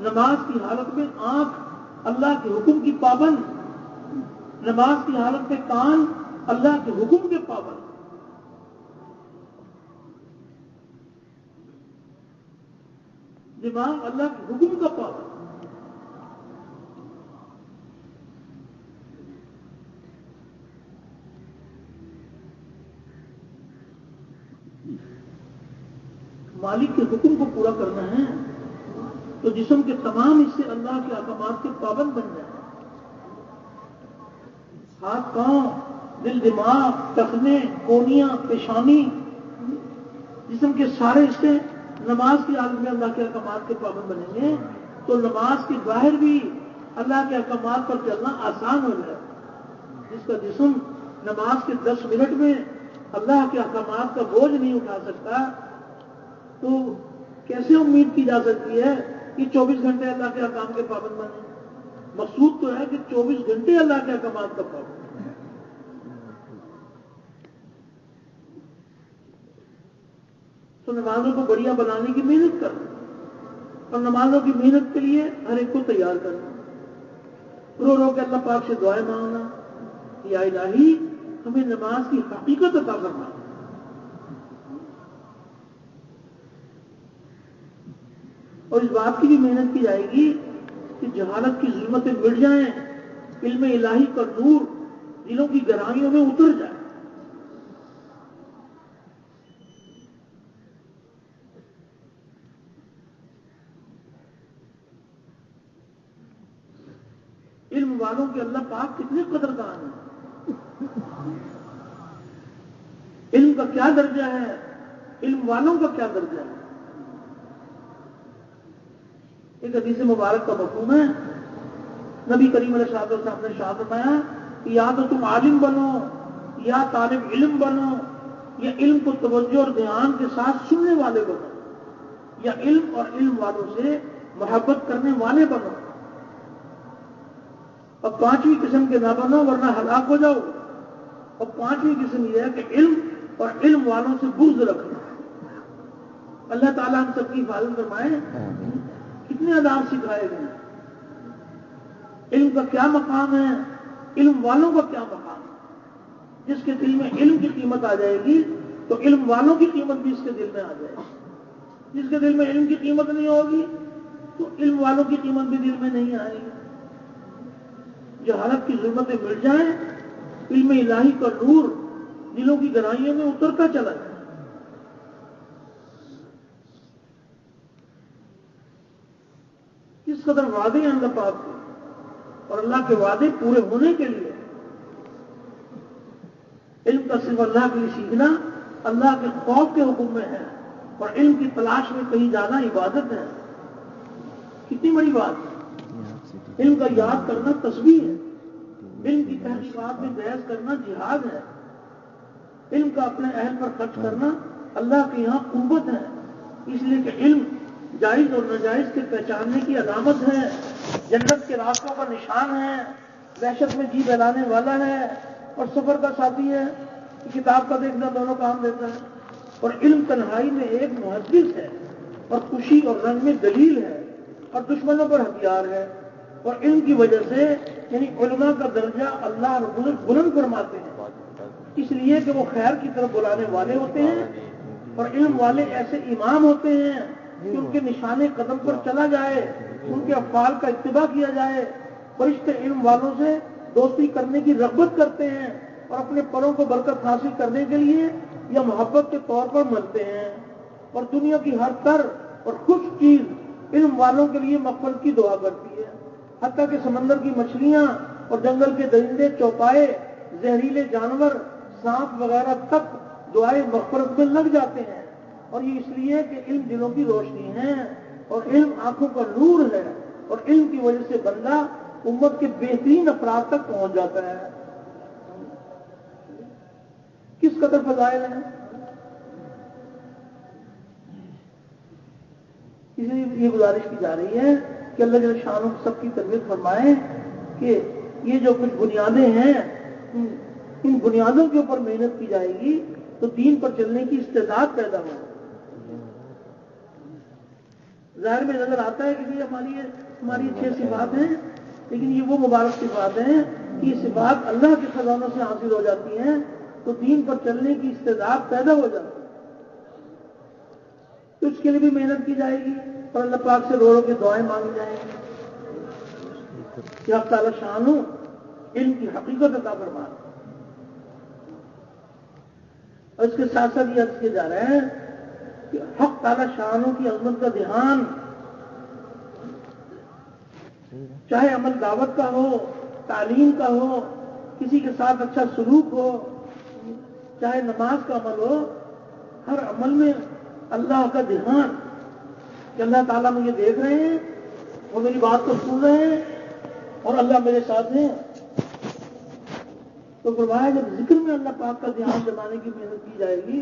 نماز کی حالت میں آنکھ اللہ کے حکم کی پابند، نماز کی حالت میں کان اللہ کے حکم کے پابند، دماغ اللہ کے حکم کا پابند. مالک کے حکم کو پورا کرنا ہے تو جسم کے تمام حصے اللہ کے احکامات کے پابند بن جائیں. ہاتھ، پاؤں، دل، دماغ، ٹخنے، کونیاں، پیشانی، جسم کے سارے حصے نماز کی حالت میں اللہ کے احکامات کے پابند بنیں گے تو نماز کے باہر بھی اللہ کے احکامات پر چلنا آسان ہو جائے. جس کا جسم نماز کے 10 منٹ میں اللہ کے احکامات کا بوجھ نہیں اٹھا سکتا تو کیسے امید کی جا سکتی ہے کہ 24 گھنٹے اللہ کے احکام کے پابند بنے؟ مقصود تو ہے کہ 24 گھنٹے اللہ کے احکامات کا پابند. تو نمازوں کو بڑھیا بنانے کی محنت کرنا اور نمازوں کی محنت کے لیے ہر ایک کو تیار کرنا، رو رو کے اللہ پاک سے دعائیں مانگنا، یا الہی ہمیں نماز کی حقیقت عطا کرنا. اور اس بات کی بھی محنت کی جائے گی کہ جہالت کی ظلمتیں مٹ جائیں، علم الہی کا نور دلوں کی گہرائیوں میں اتر جائے. علم والوں کے اللہ پاک کتنے قدردان ہیں. علم کا کیا درجہ ہے، علم والوں کا کیا درجہ ہے. ایک حدیث مبارک کا مفہوم ہے، نبی کریم علیہ السلام نے ارشاد فرمایا کہ یا تو تم عالم بنو یا طالب علم بنو، یا علم کو توجہ اور دھیان کے ساتھ سننے والے بنو، یا علم اور علم والوں سے محبت کرنے والے بنو. اور 5ویں قسم کے نہ بنو ورنہ ہلاک ہو جاؤ. اور 5ویں قسم یہ ہے کہ علم اور علم والوں سے بغض رکھنا. اللہ تعالیٰ ہم سب کی حفاظت فرمائے. کتنے آداب سکھائے گئے ہیں. علم کا کیا مقام ہے، علم والوں کا کیا مقام ہے. جس کے دل میں علم کی قیمت آ جائے گی تو علم والوں کی قیمت بھی اس کے دل میں آ جائے گی. جس کے دل میں علم کی قیمت نہیں ہوگی تو علم والوں کی قیمت بھی دل میں نہیں آئے گی. جہالت کی ظلمتیں مٹ جائیں، علم الہی کا نور دلوں کی گہرائیوں میں اترتا چلا جائے. کس قدر وعدے ہیں اللہ پاک کے، اور اللہ کے وعدے پورے ہونے کے لیے علم کا صرف اللہ کے لیے سیکھنا اللہ کے خوف کے حکم میں ہے، اور علم کی تلاش میں کہیں جانا عبادت ہے. کتنی بڑی بات ہے. علم کا یاد کرنا تسبیح ہے، علم کی تحقیقات میں بحث کرنا جہاد ہے، علم کا اپنے اہل پر خرچ کرنا اللہ کے یہاں قربت ہے. اس لیے کہ علم جائز اور ناجائز کے پہچاننے کی علامت ہے، جنت کے راستوں کا نشان ہے، وحشت میں جی بہلانے والا ہے اور سفر کا ساتھی ہے، کتاب کا دیکھنا دونوں کام دیتا ہے۔ اور علم تنہائی میں ایک محدث ہے اور خوشی اور رنگ میں دلیل ہے اور دشمنوں پر ہتھیار ہے۔ اور علم کی وجہ سے یعنی علماء کا درجہ اللہ رب العزت بلند فرماتے ہیں، اس لیے کہ وہ خیر کی طرف بلانے والے ہوتے ہیں، اور علم والے ایسے امام ہوتے ہیں کہ ان کے نشانے قدم پر چلا جائے، ان کے افعال کا اتباع کیا جائے۔ فرشتے علم والوں سے دوستی کرنے کی رغبت کرتے ہیں اور اپنے پروں کو برکت حاصل کرنے کے لیے یا محبت کے طور پر ملتے ہیں، اور دنیا کی ہر تر اور خوش چیز علم والوں کے لیے مغفرت کی دعا کرتی ہے، حتیٰ کہ سمندر کی مچھلیاں اور جنگل کے درندے، چوپائے، زہریلے جانور، سانپ وغیرہ تک دعائے مغفرت میں لگ جاتے ہیں، اور یہ اس لیے کہ علم دلوں کی روشنی ہے اور علم آنکھوں کا نور ہے، اور علم کی وجہ سے بندہ امت کے بہترین افراد تک پہنچ جاتا ہے۔ کس قدر فضائل ہیں، اس لیے یہ گزارش کی جا رہی ہے کہ اللہ جل شانہ سب کی تربیت فرمائے کہ یہ جو کچھ بنیادیں ہیں ان بنیادوں کے اوپر محنت کی جائے گی تو دین پر چلنے کی استعداد پیدا ہو۔ ظاہر میں نظر آتا ہے کہ ہماری 6 صفات ہیں، لیکن یہ وہ مبارک صفات ہیں کہ یہ صفات اللہ کے خزانوں سے حاصل ہو جاتی ہیں تو دین پر چلنے کی استعداد پیدا ہو جاتی ہے۔ تو اس کے لیے بھی محنت کی جائے گی اور اللہ پاک سے رو رو کے دعائیں مانگی جائیں گی کہ حق تعالی شانہ علم کی حقیقت عطا فرما۔ اور اس کے ساتھ ساتھ یہ عرض کیے جا رہے ہیں کہ حق تعالی شانہ کی عظمت کا دھیان چاہے عمل دعوت کا ہو، تعلیم کا ہو، کسی کے ساتھ اچھا سلوک ہو، چاہے نماز کا عمل ہو، ہر عمل میں اللہ کا دھیان کہ اللہ تعالیٰ مجھے دیکھ رہے ہیں، وہ میری بات کو سن رہے ہیں اور اللہ میرے ساتھ ہیں۔ تو فرمایا جب ذکر میں اللہ پاک کا دھیان جمانے کی محنت کی جائے گی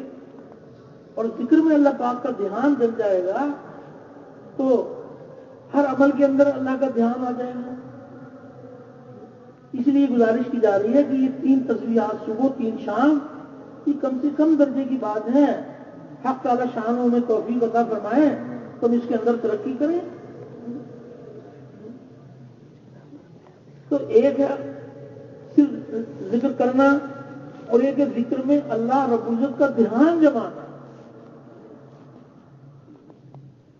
اور ذکر میں اللہ پاک کا دھیان جم جائے گا تو ہر عمل کے اندر اللہ کا دھیان آ جائے گا۔ اس لیے گزارش کی جا رہی ہے کہ یہ 3 تسبیحات صبح 3 شام یہ کم سے کم درجے کی بات ہے۔ حق تعالی شانہ میں توفیق عطا فرمائے تو ہم اس کے اندر ترقی کریں۔ تو ایک ہے صرف ذکر کرنا اور ایک ہے ذکر میں اللہ رب العزت کا دھیان جمانا۔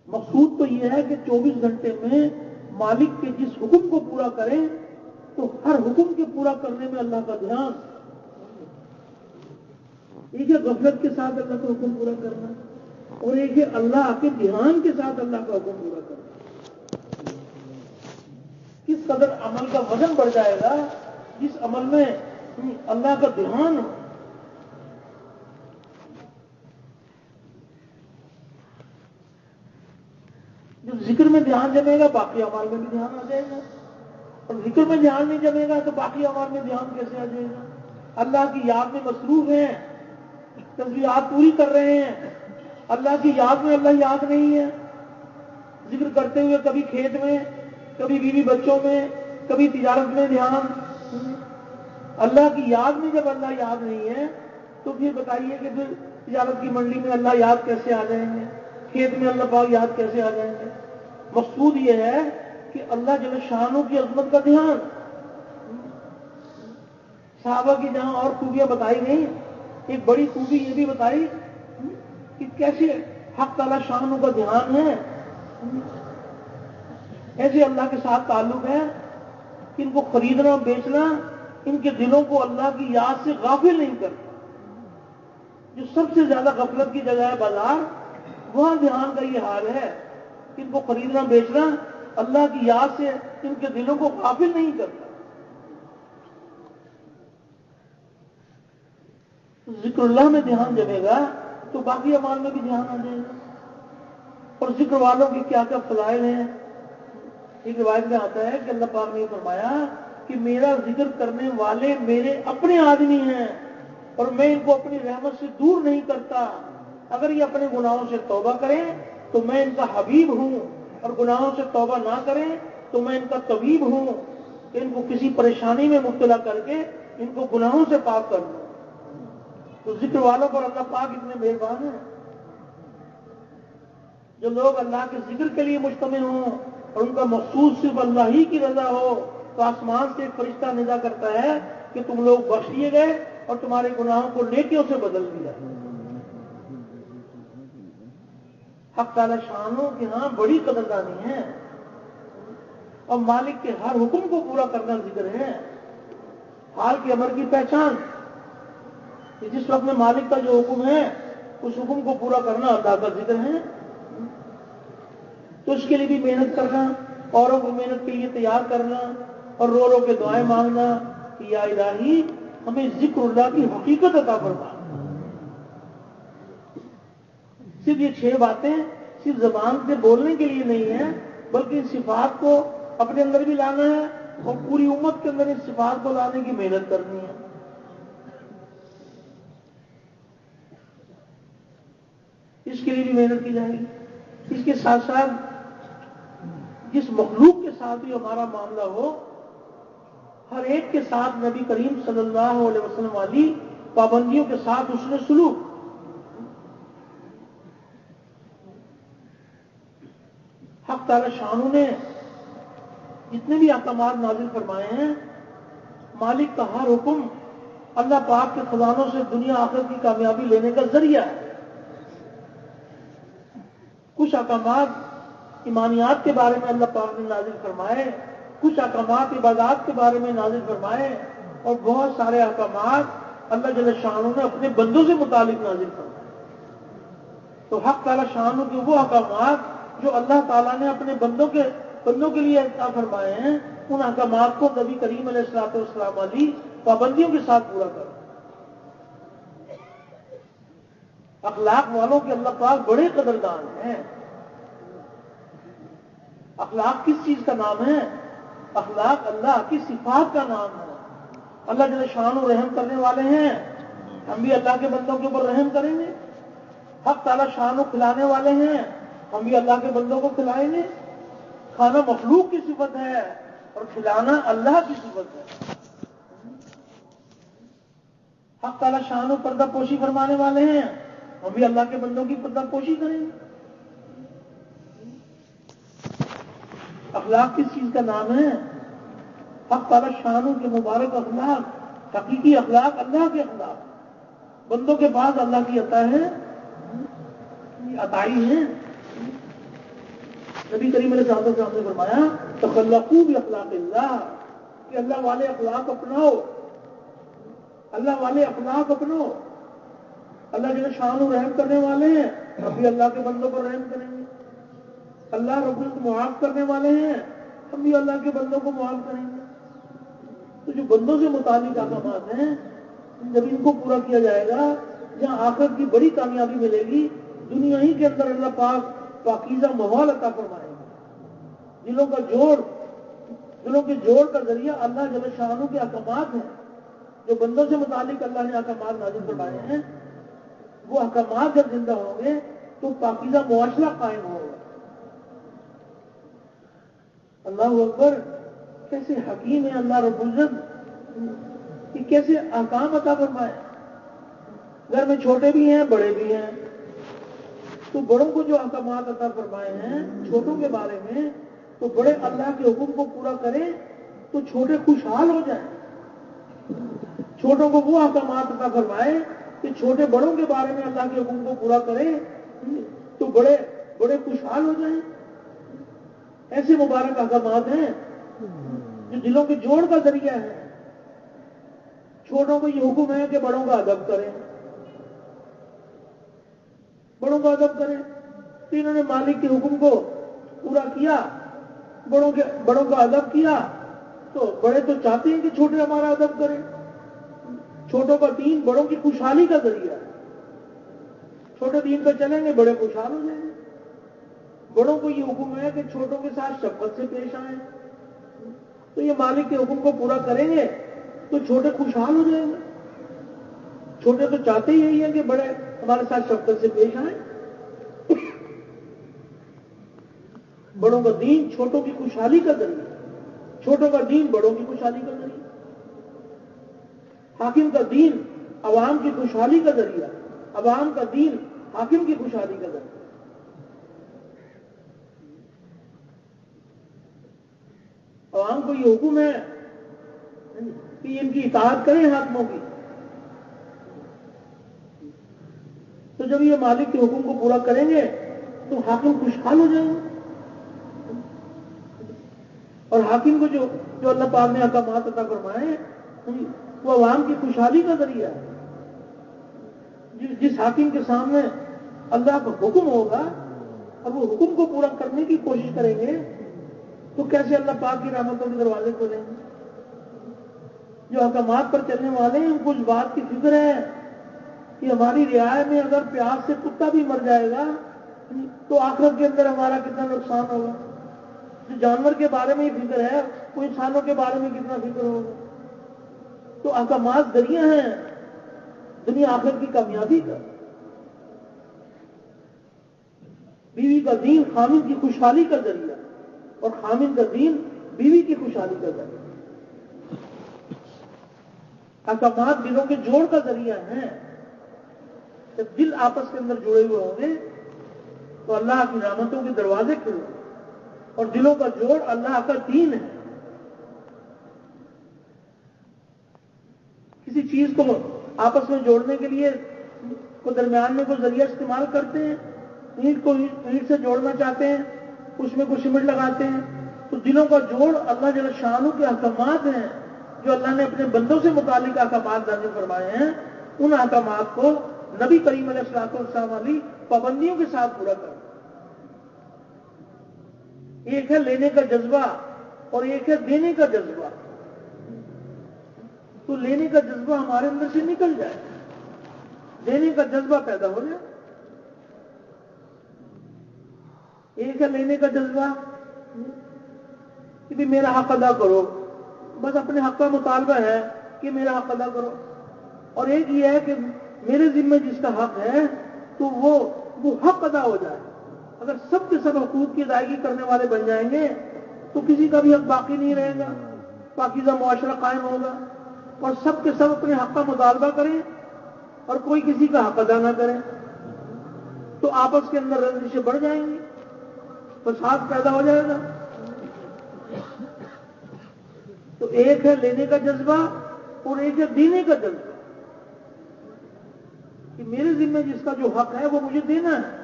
مقصود تو یہ ہے کہ 24 گھنٹے میں مالک کے جس حکم کو پورا کریں تو ہر حکم کے پورا کرنے میں اللہ کا دھیان، ایک ہے غفلت کے ساتھ اللہ کا حکم پورا کرنا اور ایک ہے اللہ کے دھیان کے ساتھ اللہ کا حکم پورا کرنا۔ کس قدر عمل کا وزن بڑھ جائے گا جس عمل میں اللہ کا دھیان ہو۔ جب ذکر میں دھیان جمے گا باقی اعمال میں بھی دھیان آ جائے گا، اور ذکر میں دھیان نہیں جمے گا تو باقی اعمال میں دھیان کیسے آ جائے گا؟ اللہ کی یاد میں مصروف ہیں، تسبیحات پوری کر رہے ہیں، اللہ کی یاد میں اللہ یاد نہیں ہے، ذکر کرتے ہوئے کبھی کھیت میں، کبھی بیوی بچوں میں، کبھی تجارت میں دھیان۔ اللہ کی یاد میں جب اللہ یاد نہیں ہے تو پھر بتائیے کہ پھر تجارت کی منڈی میں اللہ یاد کیسے آ جائیں گے، کھیت میں اللہ پاک یاد کیسے آ جائیں گے؟ مقصود یہ ہے کہ اللہ جل شانہ کی عظمت کا دھیان۔ صحابہ کی جہاں اور خوبیاں بتائی گئی، ایک بڑی خوبی یہ بھی بتائی کہ کیسے حق تعالی شانہ کا دھیان ہے، ایسے اللہ کے ساتھ تعلق ہے کہ ان کو خریدنا بیچنا ان کے دلوں کو اللہ کی یاد سے غافل نہیں کرتا۔ جو سب سے زیادہ غفلت کی جگہ ہے بازار، وہاں دھیان کا یہ حال ہے کہ ان کو خریدنا بیچنا اللہ کی یاد سے ان کے دلوں کو غافل نہیں کرتا۔ ذکر اللہ میں دھیان جمے گا تو باقی اعمال میں بھی دھیان آ جائے گا۔ اور ذکر والوں کی کیا کیا فضائل ہیں؟ ایک روایت میں آتا ہے کہ اللہ پاک نے فرمایا کہ میرا ذکر کرنے والے میرے اپنے آدمی ہیں اور میں ان کو اپنی رحمت سے دور نہیں کرتا۔ اگر یہ اپنے گناہوں سے توبہ کریں تو میں ان کا حبیب ہوں، اور گناہوں سے توبہ نہ کریں تو میں ان کا طبیب ہوں کہ ان کو کسی پریشانی میں مبتلا کر کے ان کو گناہوں سے پاک کر دوں۔ تو ذکر والوں پر اللہ پاک اتنے مہربان ہیں۔ جو لوگ اللہ کے ذکر کے لیے مجتمع ہوں اور ان کا مخصوص صرف اللہ ہی کی رضا ہو، تو آسمان سے ایک فرشتہ ندا کرتا ہے کہ تم لوگ بخش دیے گئے اور تمہارے گناہوں کو نیکیوں سے بدل دیا۔ حق تعالی شانوں کے ہاں بڑی قدردانی ہے، اور مالک کے ہر حکم کو پورا کرنا ذکر ہے۔ حال کے امر کی پہچان کہ جس وقت میں مالک کا جو حکم ہے اس حکم کو پورا کرنا اللہ کا ذکر ہے۔ تو اس کے لیے بھی محنت کرنا، اوروں کو محنت کے لیے تیار کرنا، اور رو رو کے دعائیں مانگنا کہ یا الہی ہمیں ذکر اللہ کی حقیقت عطا فرما۔ صرف یہ 6 باتیں صرف زبان سے بولنے کے لیے نہیں ہیں، بلکہ ان صفات کو اپنے اندر بھی لانا ہے اور پوری امت کے اندر ان صفات کو لانے کی محنت کرنی ہے۔ اس کے لیے بھی محنت کی جائے گی۔ اس کے ساتھ ساتھ جس مخلوق کے ساتھ بھی ہمارا معاملہ ہو، ہر ایک کے ساتھ نبی کریم صلی اللہ علیہ وسلم والی پابندیوں کے ساتھ اس نے سلوک۔ حق تعالی شانوں نے جتنے بھی احکامات نازل فرمائے ہیں، مالک کا ہر حکم اللہ پاک کے خزانوں سے دنیا آخرت کی کامیابی لینے کا ذریعہ ہے۔ کچھ احکامات ایمانیات کے بارے میں اللہ پاک نے نازل فرمائے، کچھ احکامات عبادات کے بارے میں نازل فرمائے، اور بہت سارے احکامات اللہ جل شانہ نے اپنے بندوں سے متعلق نازل فرمائے۔ تو حق تعالی شانہ کے وہ احکامات جو اللہ تعالیٰ نے اپنے بندوں کے لیے عطا فرمائے ہیں، ان احکامات کو نبی کریم علیہ الصلوۃ والسلام والی پابندیوں کے ساتھ پورا کرو۔ اخلاق والوں کے اللہ پاک بڑے قدردان ہیں۔ اخلاق کس چیز کا نام ہے؟ اخلاق اللہ کی صفات کا نام ہے۔ اللہ جل شانہ رحم کرنے والے ہیں، ہم بھی اللہ کے بندوں کے اوپر رحم کریں گے۔ حق تعالی شانہ کھلانے والے ہیں، ہم بھی اللہ کے بندوں کو کھلائیں گے۔ کھانا مخلوق کی صفت ہے اور کھلانا اللہ کی صفت ہے۔ حق تعالی شانہ پردہ پوشی فرمانے والے ہیں، ہم بھی اللہ کے بندوں کی پردہ پوشی کریں گے۔ اخلاق کس چیز کا نام ہے؟ حق تعالی شانہ کے مبارک اخلاق، حقیقی اخلاق اللہ کے اخلاق، بندوں کے پاس اللہ کی عطا ہے، عطائی ہے۔ نبی کریم علیہ الصلوۃ والسلام نے فرمایا تخلقوا باخلاق اللہ، کہ اللہ والے اخلاق اپناؤ، اللہ والے اخلاق اپناؤ۔ اللہ جل شانہ رحم کرنے والے ہیں، ہم بھی اللہ کے بندوں پر رحم کریں گے۔ اللہ رب العزت معاف کرنے والے ہیں، ہم بھی اللہ کے بندوں کو معاف کریں گے۔ تو جو بندوں سے متعلق احکامات ہیں، جب ان کو پورا کیا جائے گا، جہاں آخرت کی بڑی کامیابی ملے گی، دنیا ہی کے اندر اللہ پاک پاکیزہ ماحول عطا فرمائے گا۔ دلوں کے جوڑ کا ذریعہ اللہ جل شانہ کے احکامات ہیں۔ جو بندوں سے متعلق اللہ نے احکامات نازل فرمائے ہیں، وہ احکامات جب زندہ ہوں گے تو پاکیزہ معاشرہ قائم ہوگا۔ اللہ اکبر، کیسے حکیم ہے اللہ رب العزت، کہ کیسے احکام عطا فرمائے۔ گھر میں چھوٹے بھی ہیں بڑے بھی ہیں، تو بڑوں کو جو احکامات عطا فرمائے ہیں چھوٹوں کے بارے میں، تو بڑے اللہ کے حکم کو پورا کریں تو چھوٹے خوشحال ہو جائیں۔ چھوٹوں کو وہ احکامات عطا فرمائے کہ چھوٹے بڑوں کے بارے میں اللہ کے حکم کو پورا کریں تو بڑے خوشحال ہو جائیں۔ ایسے مبارک احکامات ہیں جو دلوں کے جوڑ کا ذریعہ ہے۔ چھوٹوں کو یہ حکم ہے کہ بڑوں کا ادب کریں، بڑوں کا ادب کریں۔ تو انہوں نے مالک کے حکم کو پورا کیا، بڑوں کا ادب کیا، تو بڑے تو چاہتے ہیں کہ چھوٹے ہمارا ادب کریں۔ چھوٹوں کا دین بڑوں کی خوشحالی کا ذریعہ ہے۔ چھوٹے دین پہ چلیں گے بڑے خوشحال ہو جائیں گے۔ بڑوں کو یہ حکم ہے کہ چھوٹوں کے ساتھ شفقت سے پیش آئیں، تو یہ مالک کے حکم کو پورا کریں گے تو چھوٹے خوشحال ہو جائیں گے۔ چھوٹے تو چاہتے ہی یہی ہیں کہ بڑے ہمارے ساتھ شفقت سے پیش آئیں۔ بڑوں کا دین چھوٹوں کی خوشحالی کا ذریعہ، چھوٹوں کا دین بڑوں کی خوشحالی کا ذریعہ، حاکم کا دین عوام کی خوشحالی کا ذریعہ، عوام کا دین حاکم کی خوشحالی کا ذریعہ۔ عوام کو یہ حکم ہے کہ ان کی اطاعت کریں حاکموں کی، تو جب یہ مالک کے حکم کو پورا کریں گے تو حاکم خوشحال ہو جائیں گے، اور حاکم کو جو اللہ پاک نے احکامات عطا فرمائے ہیں وہ عوام کی خوشحالی کا ذریعہ ہے۔ جس حاکم کے سامنے اللہ کا حکم ہوگا اور وہ حکم کو پورا کرنے کی کوشش کریں گے تو کیسے اللہ پاک کی رحمتوں کے دروازے کھولیں گے؟ جو احکامات پر چلنے والے ہیں ان کو اس بات کی فکر ہے کہ ہماری رعایا میں اگر پیاس سے کتا بھی مر جائے گا تو آخرت کے اندر ہمارا کتنا نقصان ہوگا۔ جو جانور کے بارے میں ہی فکر ہے وہ انسانوں کے بارے میں کتنا فکر ہوگا۔ تو احکامات ذریعہ ہیں دنیا آخرت کی کامیابی کا۔ بیوی کا دین خامن کی خوشحالی کا ذریعہ اور خامن کا دین بیوی کی خوشحالی کا ذریعہ۔ احکامات دلوں کے جوڑ کا ذریعہ ہیں۔ جب دل آپس کے اندر جڑے ہوئے ہوں گے تو اللہ کی رحمتوں کے دروازے کھلیں گے، اور دلوں کا جوڑ اللہ کا دین ہے۔ کسی چیز کو آپس میں جوڑنے کے لیے کو درمیان میں کوئی ذریعہ استعمال کرتے ہیں، اینٹ کو اینٹ سے جوڑنا چاہتے ہیں، اس میں کوئی سیمنٹ لگاتے ہیں، تو دلوں کا جوڑ اللہ جل شانہ کے احکامات ہیں جو اللہ نے اپنے بندوں سے متعلق احکامات نازل فرمائے ہیں۔ ان احکامات کو نبی کریم علیہ الصلوۃ والسلام علی پابندیوں کے ساتھ پورا کرنا۔ ایک ہے لینے کا جذبہ اور ایک ہے دینے کا جذبہ۔ تو لینے کا جذبہ ہمارے اندر سے نکل جائے، دینے کا جذبہ پیدا ہو جائے۔ ایک ہے لینے کا جذبہ کہ بھی میرا حق ادا کرو، بس اپنے حق کا مطالبہ ہے کہ میرا حق ادا کرو، اور ایک یہ ہے کہ میرے ذمہ جس کا حق ہے تو وہ حق ادا ہو جائے۔ اگر سب کے سب حقوق کی ادائیگی کرنے والے بن جائیں گے تو کسی کا بھی حق باقی نہیں رہے گا، پاکیزہ معاشرہ قائم ہوگا، اور سب کے سب اپنے حق کا مطالبہ کریں اور کوئی کسی کا حق ادا نہ کرے تو آپس کے اندر رنجشیں بڑھ جائیں گی، فساد پیدا ہو جائے گا۔ تو ایک ہے لینے کا جذبہ اور ایک ہے دینے کا جذبہ کہ میرے ذمہ جس کا جو حق ہے وہ مجھے دینا ہے۔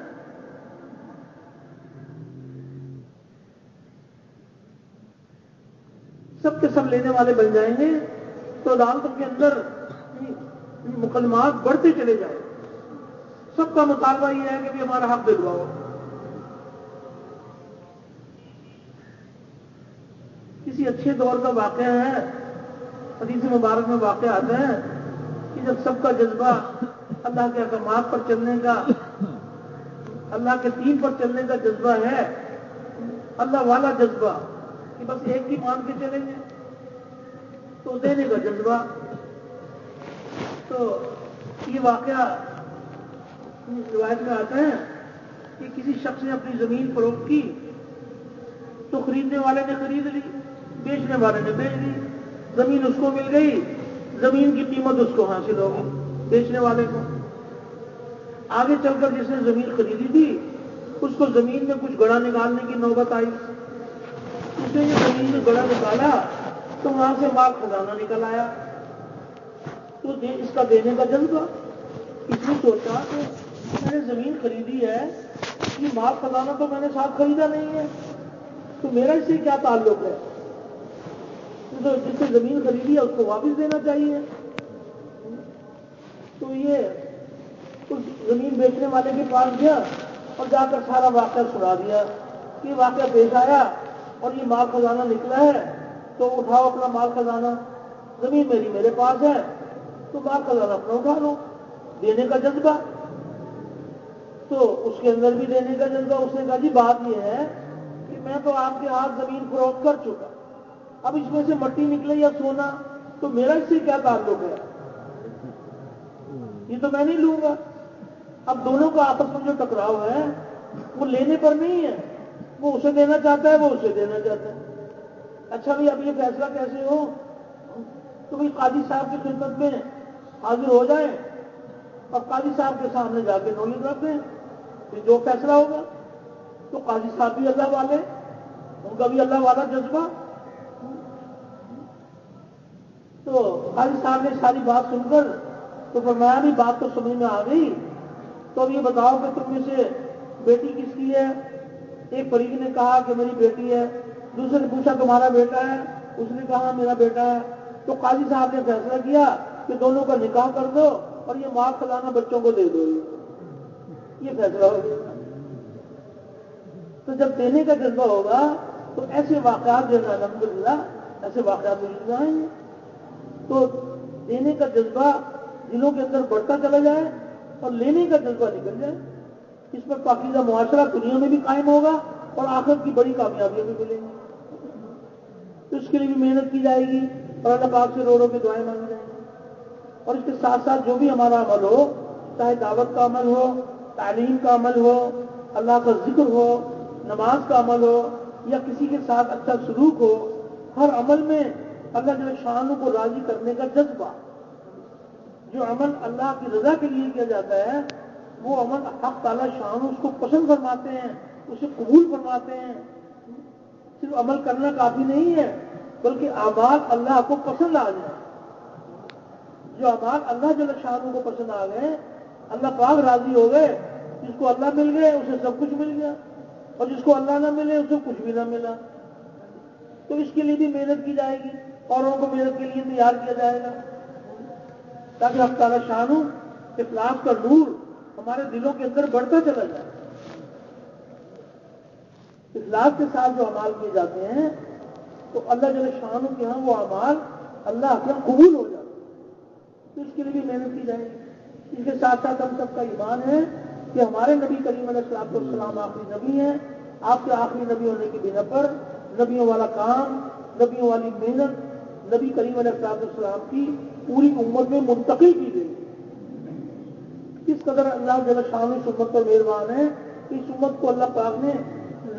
سب کے سب لینے والے بن جائیں گے تو عدالتوں کے اندر مقدمات بڑھتے چلے جائیں۔ سب کا مطالبہ یہ ہے کہ بھی ہمارا حق دلواؤ۔ کسی اچھے دور کا واقعہ ہے، حدیث مبارک میں واقعہ آتا ہے کہ جب سب کا جذبہ اللہ کے احکامات پر چلنے کا، اللہ کے دین پر چلنے کا جذبہ ہے، اللہ والا جذبہ کہ بس ایک کی مان کے چلیں گے، تو دینے کا جذبہ۔ تو یہ واقعہ روایت میں آتا ہے کہ کسی شخص نے اپنی زمین فروخت کی تو خریدنے والے نے خرید لی، بیچنے والے نے بیچ لی، زمین اس کو مل گئی، زمین کی قیمت اس کو حاصل ہو گئی بیچنے والے کو۔ آگے چل کر جس نے زمین خریدی تھی اس کو زمین میں کچھ گڑھا نکالنے کی نوبت آئی۔ اس نے جو زمین میں گڑھا نکالا تو وہاں سے مال خزانہ نکل آیا۔ تو اس کا دینے کا جذبہ، اس نے سوچا کہ میں نے زمین خریدی ہے، یہ مال خزانہ تو میں نے ساتھ خریدا نہیں ہے، تو میرا اس سے کیا تعلق ہے؟ جس نے زمین خریدی ہے اس کو واپس دینا چاہیے۔ تو یہ اس زمین بیچنے والے کے پاس گیا اور جا کر سارا واقعہ سنا دیا کہ واقعہ پیش آیا اور یہ مال خزانہ نکلا ہے، تو اٹھاؤ اپنا مال خزانہ، زمین میری میرے پاس ہے تو مال خزانہ اپنا اٹھا لو۔ دینے کا جذبہ۔ تو اس کے اندر بھی دینے کا جذبہ۔ اس نے کہا جی بات یہ ہے کہ میں تو آپ کے ہاتھ زمین فروخت کر چکا، اب اس میں سے مٹی نکلے یا سونا تو میرا اس سے کیا تعلق ہے، یہ تو میں نہیں لوں گا۔ اب دونوں کا آپس میں جو ٹکراؤ ہے وہ لینے پر نہیں ہے، وہ اسے دینا چاہتا ہے، وہ اسے دینا چاہتا ہے۔ اچھا بھائی اب یہ فیصلہ کیسے ہو؟ تو بھائی قاضی صاحب کی خدمت میں حاضر ہو جائیں اور قاضی صاحب کے سامنے جا کے نوعیت رکھ دیں کہ جو فیصلہ ہوگا۔ تو قاضی صاحب بھی اللہ والے، ان کا بھی اللہ والا جذبہ۔ تو قاضی صاحب نے ساری بات سن کر تو فرمایا بھی بات تو سمجھ میں آ گئی، تو اب یہ بتاؤ کہ تم میں سے بیٹی کس کی ہے؟ ایک فریق نے کہا کہ میری بیٹی ہے، دوسرے نے پوچھا تمہارا بیٹا ہے؟ اس نے کہا میرا بیٹا ہے۔ تو قاضی صاحب نے فیصلہ کیا کہ دونوں کا نکاح کر دو اور یہ مال خزانہ بچوں کو دے دو، یہ فیصلہ ہو گیا۔ تو جب دینے کا جذبہ ہوگا تو ایسے واقعات جو ہے الحمدللہ ایسے واقعات وجود میں آئیں گے۔ تو دینے کا جذبہ دلوں کے اندر بڑھتا چلا جائے اور لینے کا جذبہ نکل جائے، اس پر پاکیزہ معاشرہ دنیا میں بھی قائم ہوگا اور آخرت کی بڑی کامیابیاں بھی ملیں گی۔ تو اس کے لیے بھی محنت کی جائے گی اور اللہ پاک سے رو رو کے دعائیں مانگی جائیں گی۔ اور اس کے ساتھ ساتھ جو بھی ہمارا عمل ہو، چاہے دعوت کا عمل ہو، تعلیم کا عمل ہو، اللہ کا ذکر ہو، نماز کا عمل ہو یا کسی کے ساتھ اچھا سلوک ہو، ہر عمل میں اللہ جل شانہ کو راضی کرنے کا جذبہ۔ جو عمل اللہ کی رضا کے لیے کیا جاتا ہے وہ عمل حق تعالی شان اس کو پسند فرماتے ہیں، اسے قبول فرماتے ہیں۔ صرف عمل کرنا کافی نہیں ہے بلکہ اعمال اللہ کو پسند آ جائے۔ جو اعمال اللہ جل شانہ کو پسند آ گئے، اللہ پاک راضی ہو گئے، جس کو اللہ مل گئے اسے سب کچھ مل گیا، اور جس کو اللہ نہ ملے اسے کچھ بھی نہ ملا۔ تو اس کے لیے بھی محنت کی جائے گی، اوروں کو محنت کے لیے تیار کیا جائے گا تاکہ حق تعالی شانہ اخلاص کا نور ہمارے دلوں کے اندر بڑھتا چلا جائے۔ اخلاص کے ساتھ جو اعمال کیے جاتے ہیں تو اللہ جل شانہ کے ہاں وہ اعمال اللہ کے قبول ہو جاتے ہیں۔ تو اس کے لیے بھی محنت کی جائے گی۔ اس کے ساتھ ساتھ ہم سب کا ایمان ہے کہ ہمارے نبی کریم علیہ السلام آخری نبی ہیں۔ آپ کے آخری نبی ہونے کی بنا پر نبیوں والا کام، نبیوں والی محنت نبی کریم علیہ السلام کی پوری امت میں منتقل کی گئی۔ کس قدر اللہ جل شانہ اس امت پر مہربان ہے کہ اس امت کو اللہ پاک نے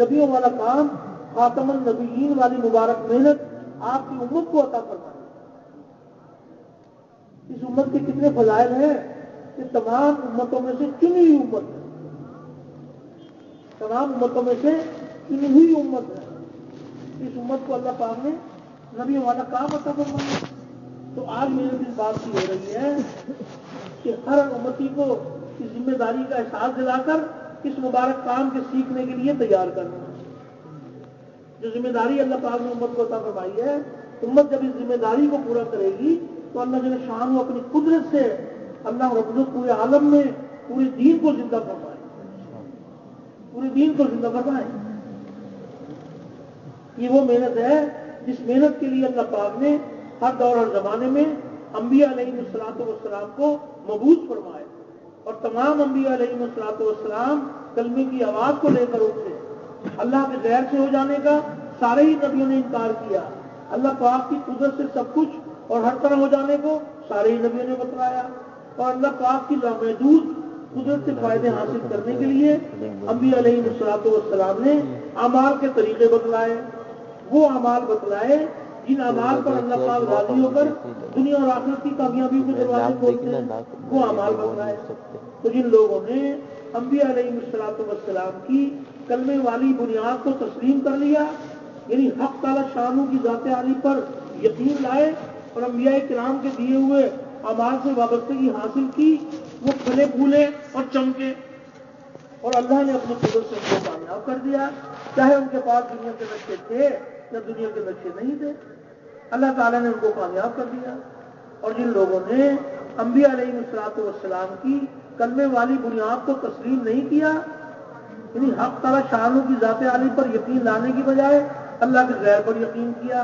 نبیوں والا کام، خاتم النبیین والی مبارک محنت آپ کی امت کو عطا فرمائی۔ اس امت کے کتنے فضائل ہیں کہ تمام امتوں میں سے چنی ہوئی امت ہے، تمام امتوں میں سے چنی ہوئی امت ہے۔ اس امت کو اللہ پاک نے نبیوں والا کام عطا فرمایا۔ تو آج میرے اس بات کی ہو رہی ہے کہ ہر امتی کو اس ذمہ داری کا احساس دلا کر اس مبارک کام کے سیکھنے کے لیے تیار کرنا ہے۔ جو ذمہ داری اللہ پاک نے امت کو عطا فرمائی ہے، امت جب اس ذمہ داری کو پورا کرے گی تو اللہ جل شانہ اپنی قدرت سے اللہ رب العزت پورے عالم میں پورے دین کو زندہ فرمائے، پورے دین کو زندہ فرمائے۔ یہ وہ محنت ہے جس محنت کے لیے اللہ پاک نے ہر دور ہر زمانے میں انبیاء علیہ السلام کو مبعوث فرمائے، اور تمام انبیاء علیہ السلام کلمے کی آواز کو لے کر اٹھے۔ اللہ کے غیر سے ہو جانے کا سارے ہی نبیوں نے انکار کیا، اللہ پاک کی قدرت سے سب کچھ اور ہر طرح ہو جانے کو سارے ہی نبیوں نے بتلایا، اور اللہ پاک کی لامحدود قدرت سے فائدے حاصل کرنے کے لیے انبیاء علیہ السلام نے اعمال کے طریقے بتلائے، وہ اعمال بتلائے جن اعمال پر اللہ پاک راضی ہو کر دنیا اور آخرت کی کامیابی کے دروازے کھولتے ہیں، وہ اعمال بتلائے۔ تو جن لوگوں نے انبیاء علیہ السلام کی کلمے والی بنیاد کو تسلیم کر لیا، یعنی حق تعالی شانہ کی ذات عالی پر یقین لائے اور انبیاء کرام کے دیے ہوئے اعمال سے وابستگی حاصل کی، وہ پھلے پھولے اور چمکے، اور اللہ نے اپنی قدرت سے ان کو کامیاب کر دیا، چاہے ان کے پاس دنیا کے نقشے تھے یا دنیا کے نقشے نہیں تھے، اللہ تعالیٰ نے ان کو کامیاب کر دیا۔ اور جن لوگوں نے انبیاء علیہ السلام کی کلمے والی بنیاد کو تسلیم نہیں کیا، یعنی حق تعالی شانہ کی ذات عالی پر یقین لانے کی بجائے اللہ کے غیر پر یقین کیا،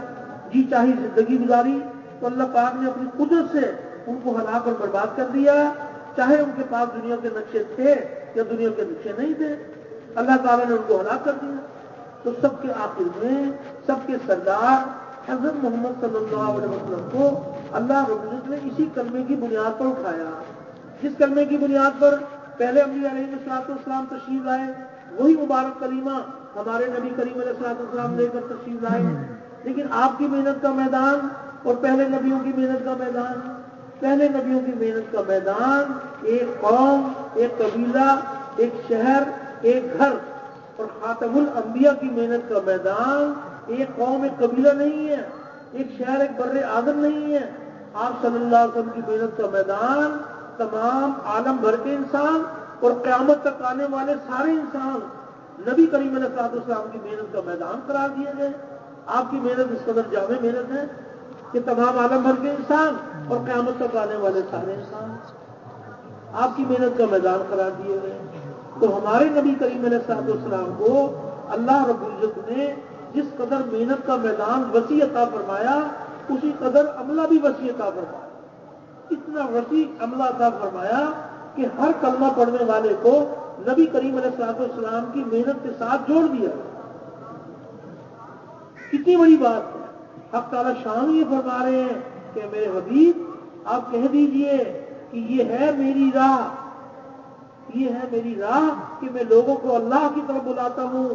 جی چاہی زندگی گزاری، تو اللہ پاک نے اپنی قدرت سے ان کو ہلاک اور برباد کر دیا، چاہے ان کے پاس دنیا کے نقشے تھے یا دنیا کے نقشے نہیں تھے، اللہ تعالیٰ نے ان کو ہلاک کر دیا۔ تو سب کے آخر میں سب کے سردار حضرت محمد صلی اللہ علیہ وسلم کو اللہ رب العزت نے اسی کلمے کی بنیاد پر اٹھایا، جس کلمے کی بنیاد پر پہلے انبیاء علیہ السلام تشریف لائے، وہی مبارک کلمہ ہمارے نبی کریم علیہ السلام لے کر تشریف لائے، لیکن آپ کی محنت کا میدان اور پہلے نبیوں کی محنت کا میدان، پہلے نبیوں کی محنت کا میدان ایک قوم، ایک قبیلہ، ایک شہر، ایک گھر، اور خاتم الانبیاء کی محنت کا میدان ایک قوم، ایک قبیلہ نہیں ہے، ایک شہر، ایک بر اعظم نہیں ہے۔ آپ صلی اللہ علیہ وسلم کی محنت کا میدان تمام عالم بھر کے انسان اور قیامت تک آنے والے سارے انسان نبی کریم علیہ السلام کی محنت کا میدان قرار دیے گئے۔ آپ کی محنت اس قدر جامع محنت ہے کہ تمام عالم بھر کے انسان اور قیامت تک آنے والے سارے انسان آپ کی محنت کا میدان قرار دیے گئے۔ تو ہمارے نبی کریم علیہ السلام کو اللہ رب العزت نے جس قدر محنت کا میدان وسیع عطا فرمایا، اسی قدر عملہ بھی وسیع عطا فرمایا۔ اتنا وسیع عملہ عطا فرمایا کہ ہر کلمہ پڑھنے والے کو نبی کریم علیہ السلام کی محنت کے ساتھ جوڑ دیا۔ کتنی بڑی بات ہے۔ حق تعالیٰ شان یہ فرما رہے ہیں کہ میرے حبیب آپ کہہ دیجئے کہ یہ ہے میری راہ، یہ ہے میری راہ کہ میں لوگوں کو اللہ کی طرف بلاتا ہوں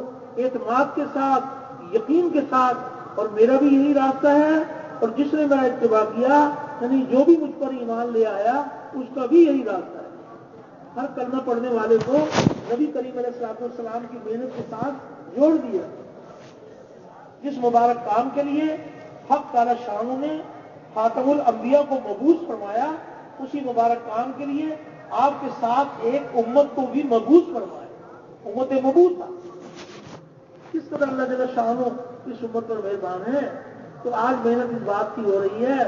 اعتماد کے ساتھ، یقین کے ساتھ، اور میرا بھی یہی راستہ ہے، اور جس نے میرا اتباع کیا یعنی جو بھی مجھ پر ایمان لے آیا اس کا بھی یہی راستہ ہے۔ ہر کلمہ پڑھنے والے کو نبی کریم علیہ السلام کی محنت کے ساتھ جوڑ دیا۔ جس مبارک کام کے لیے حق تعالی شان نے خاتم الانبیاء کو مبعوث فرمایا، اسی مبارک کام کے لیے آپ کے ساتھ ایک امت کو بھی مبعوث فرمایا، امت مبعوث تھا۔ کس قدر اللہ جل شانہ اس امت پر مہربان ہے۔ تو آج محنت اس بات کی ہو رہی ہے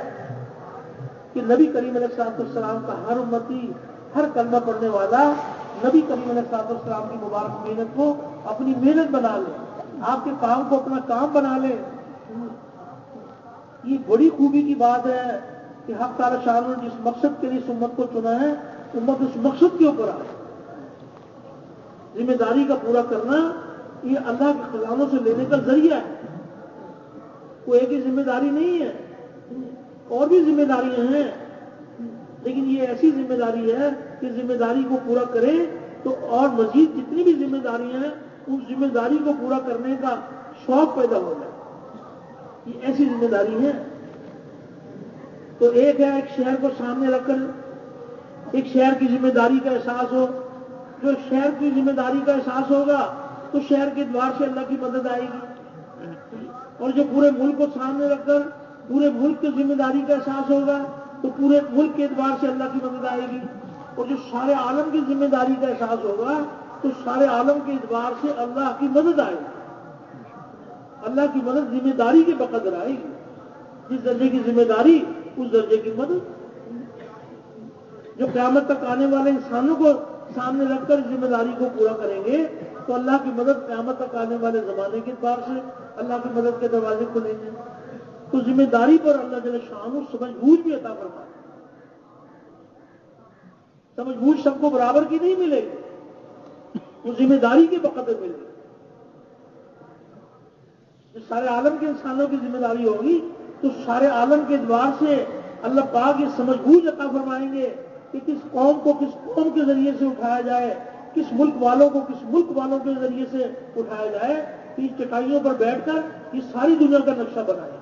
کہ نبی کریم علیہ السلام کا ہر امتی، ہر کلمہ پڑھنے والا نبی کریم علیہ السلام کی مبارک محنت کو اپنی محنت بنا لے، آپ کے کام کو اپنا کام بنا لے۔ یہ بڑی خوبی کی بات ہے کہ حق تعالی شان نے جس مقصد کے لیے اس امت کو چنا ہے، امت اس مقصد کے اوپر آئے۔ ذمہ داری کا پورا کرنا یہ اللہ کے خزانوں سے لینے کا ذریعہ ہے، کوئی ایک ہی ذمہ داری نہیں ہے، اور بھی ذمہ داریاں ہیں، لیکن یہ ایسی ذمہ داری ہے کہ ذمہ داری کو پورا کرے تو اور مزید جتنی بھی ذمہ داریاں ہیں اس ذمہ داری کو پورا کرنے کا شوق پیدا ہو جائے۔ یہ ایسی ذمہ داری ہے۔ تو ایک ہے ایک شہر کو سامنے رکھ کر ایک شہر کی ذمہ داری کا احساس ہو، جو شہر کی ذمہ داری کا احساس ہوگا تو شہر کے دوار سے اللہ کی مدد آئے گی، اور جو پورے ملک کو سامنے رکھ کر پورے ملک کی ذمہ داری کا احساس ہوگا تو پورے ملک کے اعتبار سے اللہ کی مدد آئے گی، اور جو سارے عالم کی ذمہ داری کا احساس ہوگا تو سارے عالم کے اعتبار سے اللہ کی مدد آئے گی۔ اللہ کی مدد ذمہ داری کے بقدر آئے گی، جس درجے کی ذمہ داری اس درجے کی مدد۔ جو قیامت تک آنے والے انسانوں کو سامنے رکھ کر ذمہ داری کو پورا کریں گے تو اللہ کی مدد قیامت تک آنے والے زمانے کے اعتبار سے اللہ کی مدد کے دروازے کھلیں گے۔ تو ذمہ داری پر اللہ جل شانہ سمجھ بوجھ بھی عطا فرمائے۔ سمجھ بوجھ سب کو برابر کی نہیں ملے گی، وہ ذمہ داری کے بقدر ملے گی۔ جو سارے عالم کے انسانوں کی ذمہ داری ہوگی تو سارے عالم کے اعتبار سے اللہ پاک یہ سمجھ بوجھ عطا فرمائیں گے کہ کس قوم کو کس قوم کے ذریعے سے اٹھایا جائے، کس ملک والوں کو کس ملک والوں کے ذریعے سے اٹھایا جائے۔ ان چٹائیوں پر بیٹھ کر یہ ساری دنیا کا نقشہ بنائے،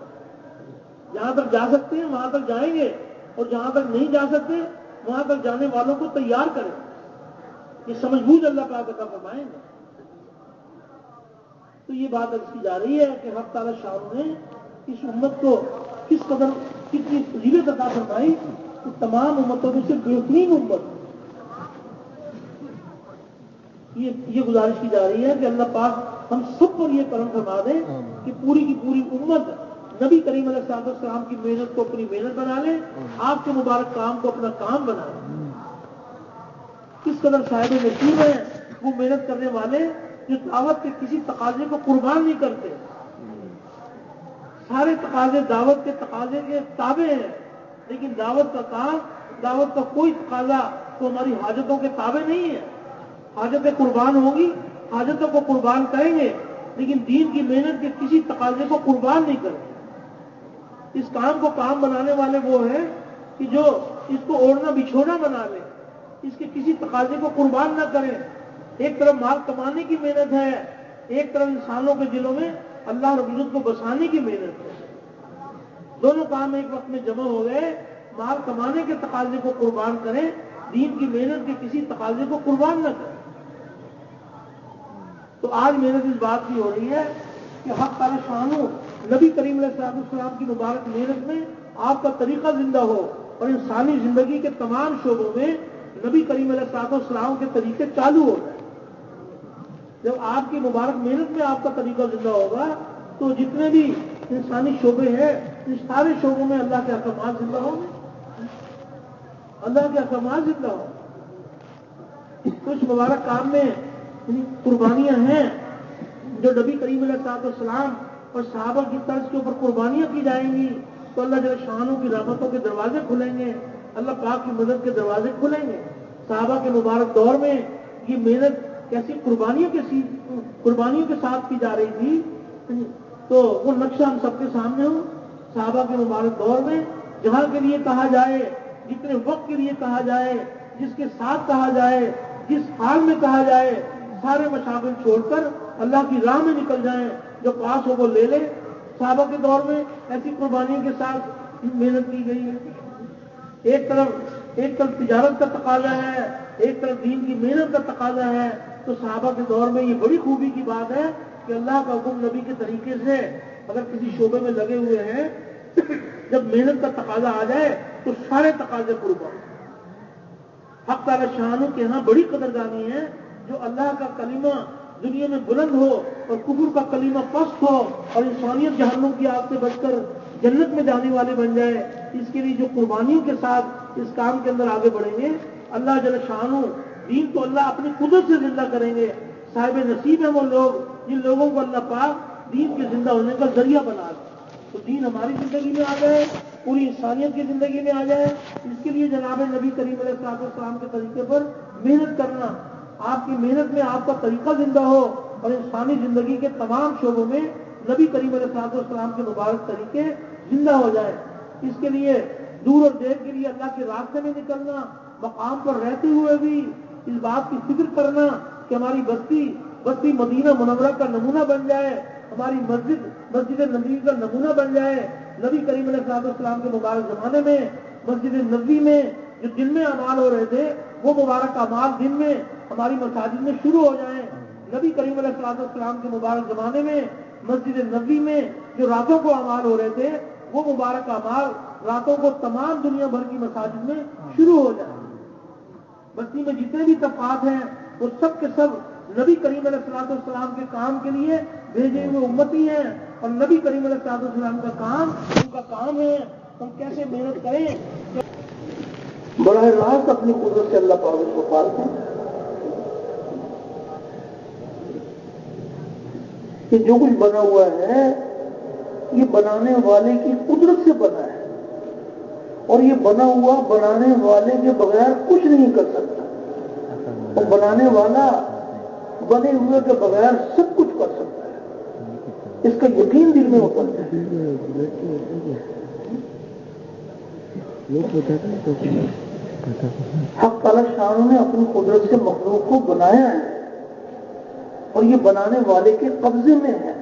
جہاں تک جا سکتے ہیں وہاں تک جائیں گے، اور جہاں تک نہیں جا سکتے وہاں تک جانے والوں کو تیار کریں۔ یہ سمجھ بوجھ اللہ پاک عطا فرمائیں گے۔ تو یہ بات عرض کی جا رہی ہے کہ حق تعالی شان نے اس امت کو کس قدر کتنی فضیلت عطا فرمائی کہ تمام امتوں میں سے بہترین امت۔ یہ گزارش کی جا رہی ہے کہ اللہ پاک ہم سب پر یہ کرم فرما دے کہ پوری کی پوری امت نبی کریم علیہ السلام کی محنت کو اپنی محنت بنا لے، آپ کے مبارک کام کو اپنا کام بنا لے۔ کس قدر صاحب نصیب ہیں وہ محنت کرنے والے جو دعوت کے کسی تقاضے کو قربان نہیں کرتے۔ سارے تقاضے دعوت کے تقاضے کے تابع ہیں، لیکن دعوت کا کام، دعوت کا کوئی تقاضا تو ہماری حاجتوں کے تابع نہیں ہے۔ حاجتیں قربان ہوگی، حاجتوں کو قربان کریں گے، لیکن دین کی محنت کے کسی تقاضے کو قربان نہیں کریں گے۔ اس کام کو کام بنانے والے وہ ہیں کہ جو اس کو اوڑھنا بچھونا بنا لے، اس کے کسی تقاضے کو قربان نہ کریں۔ ایک طرف مال کمانے کی محنت ہے، ایک طرف انسانوں کے دلوں میں اللہ رب العزت کو بسانے کی محنت ہے. دونوں کام ایک وقت میں جمع ہو گئے. مال کمانے کے تقاضے کو قربان کریں, دین کی محنت کے کسی تقاضے کو قربان نہ کریں. تو آج محنت اس بات کی ہو رہی ہے کہ حق تعالی شان نبی کریم علیہ السلام کی مبارک محنت میں آپ کا طریقہ زندہ ہو اور انسانی زندگی کے تمام شعبوں میں نبی کریم علیہ السلام کے طریقے چالو ہو جائیں. جب آپ کی مبارک محنت میں آپ کا طریقہ زندہ ہوگا تو جتنے بھی انسانی شعبے ہیں ان سارے شعبوں میں اللہ کے احکامات زندہ ہوں گے, اللہ کے احکامات زندہ ہوں. کچھ مبارک کام میں قربانیاں ہیں جو نبی کریم علیہ السلام اور صحابہ کی طرز کے اوپر قربانیاں کی جائیں گی تو اللہ جل شانوں کی رحمتوں کے دروازے کھلیں گے, اللہ پاک کی مدد کے دروازے کھلیں گے. صحابہ کے مبارک دور میں یہ محنت کیسی قربانیوں کے ساتھ کی جا رہی تھی تو وہ نقشہ ہم سب کے سامنے ہو. صحابہ کے مبارک دور میں جہاں کے لیے کہا جائے, جتنے وقت کے لیے کہا جائے, جس کے ساتھ کہا جائے, جس حال میں کہا جائے, سارے مشاغل چھوڑ کر اللہ کی راہ میں نکل جائیں, جو پاس ہو وہ لے لے. صحابہ کے دور میں ایسی قربانیوں کے ساتھ محنت کی گئی ہے. ایک طرف تجارت کا تقاضا ہے, ایک طرف دین کی محنت کا تقاضا ہے. تو صحابہ کے دور میں یہ بڑی خوبی کی بات ہے کہ اللہ کا حکم نبی کے طریقے سے اگر کسی شعبے میں لگے ہوئے ہیں, جب محنت کا تقاضا آ جائے تو سارے تقاضے قربان. حق تعالی شانوں کے ہاں بڑی قدردانی ہے جو اللہ کا کلمہ دنیا میں بلند ہو اور کفر کا کلمہ پست ہو اور انسانیت جہنم کی آگ سے بچ کر جنت میں جانے والے بن جائے. اس کے لیے جو قربانیوں کے ساتھ اس کام کے اندر آگے بڑھیں گے, اللہ جل شانہ دین تو اللہ اپنی قدرت سے زندہ کریں گے. صاحب نصیب ہیں وہ لوگ جن لوگوں کو اللہ پاک دین کے زندہ ہونے کا ذریعہ بنا دے. تو دین ہماری زندگی میں آ جائے, پوری انسانیت کی زندگی میں آ جائے. اس کے لیے جناب نبی کریم علیہ السلام کے طریقے پر محنت کرنا, آپ کی محنت میں آپ کا طریقہ زندہ ہو اور انسانی زندگی کے تمام شعبوں میں نبی کریم علیہ السلام کے مبارک طریقے زندہ ہو جائے. اس کے لیے دور اور دیر کے لیے اللہ کے راستے میں نکلنا, مقام پر رہتے ہوئے بھی اس بات کی فکر کرنا کہ ہماری بستی مدینہ منورہ کا نمونہ بن جائے, ہماری مسجد نبوی کا نمونہ بن جائے. نبی کریم علیہ السلام کے مبارک زمانے میں مسجد نبوی میں جو دن میں اعمال ہو رہے تھے وہ مبارک اعمال دن میں ہماری مساجد میں شروع ہو جائیں. نبی کریم علیہ السلام کے مبارک زمانے میں مسجد نبوی میں جو راتوں کو اعمال ہو رہے تھے وہ مبارک اعمال راتوں کو تمام دنیا بھر کی مساجد میں شروع ہو جائیں. بستی میں جتنے بھی طبقات ہیں وہ سب کے سب نبی کریم علیہ السلام کے کام کے لیے بھیجے ہوئے امتی ہیں, اور نبی کریم علیہ السلام کا کام ان کا کام ہے. ہم کیسے محنت کریں, براہ راست اپنی قدرت سے اللہ پاک کو پالتے ہیں کہ جو کچھ بنا ہوا ہے یہ بنانے والے کی قدرت سے بنا ہے, اور یہ بنا ہوا بنانے والے کے بغیر کچھ نہیں کر سکتا, اور بنانے والا بنے ہوئے کے بغیر سب کچھ کر سکتا ہے. اس کا یقین دل میں اتر جائے. حق تعالی شان نے اپنی قدرت سے مخلوق کو بنایا ہے اور یہ بنانے والے کے قبضے میں ہے.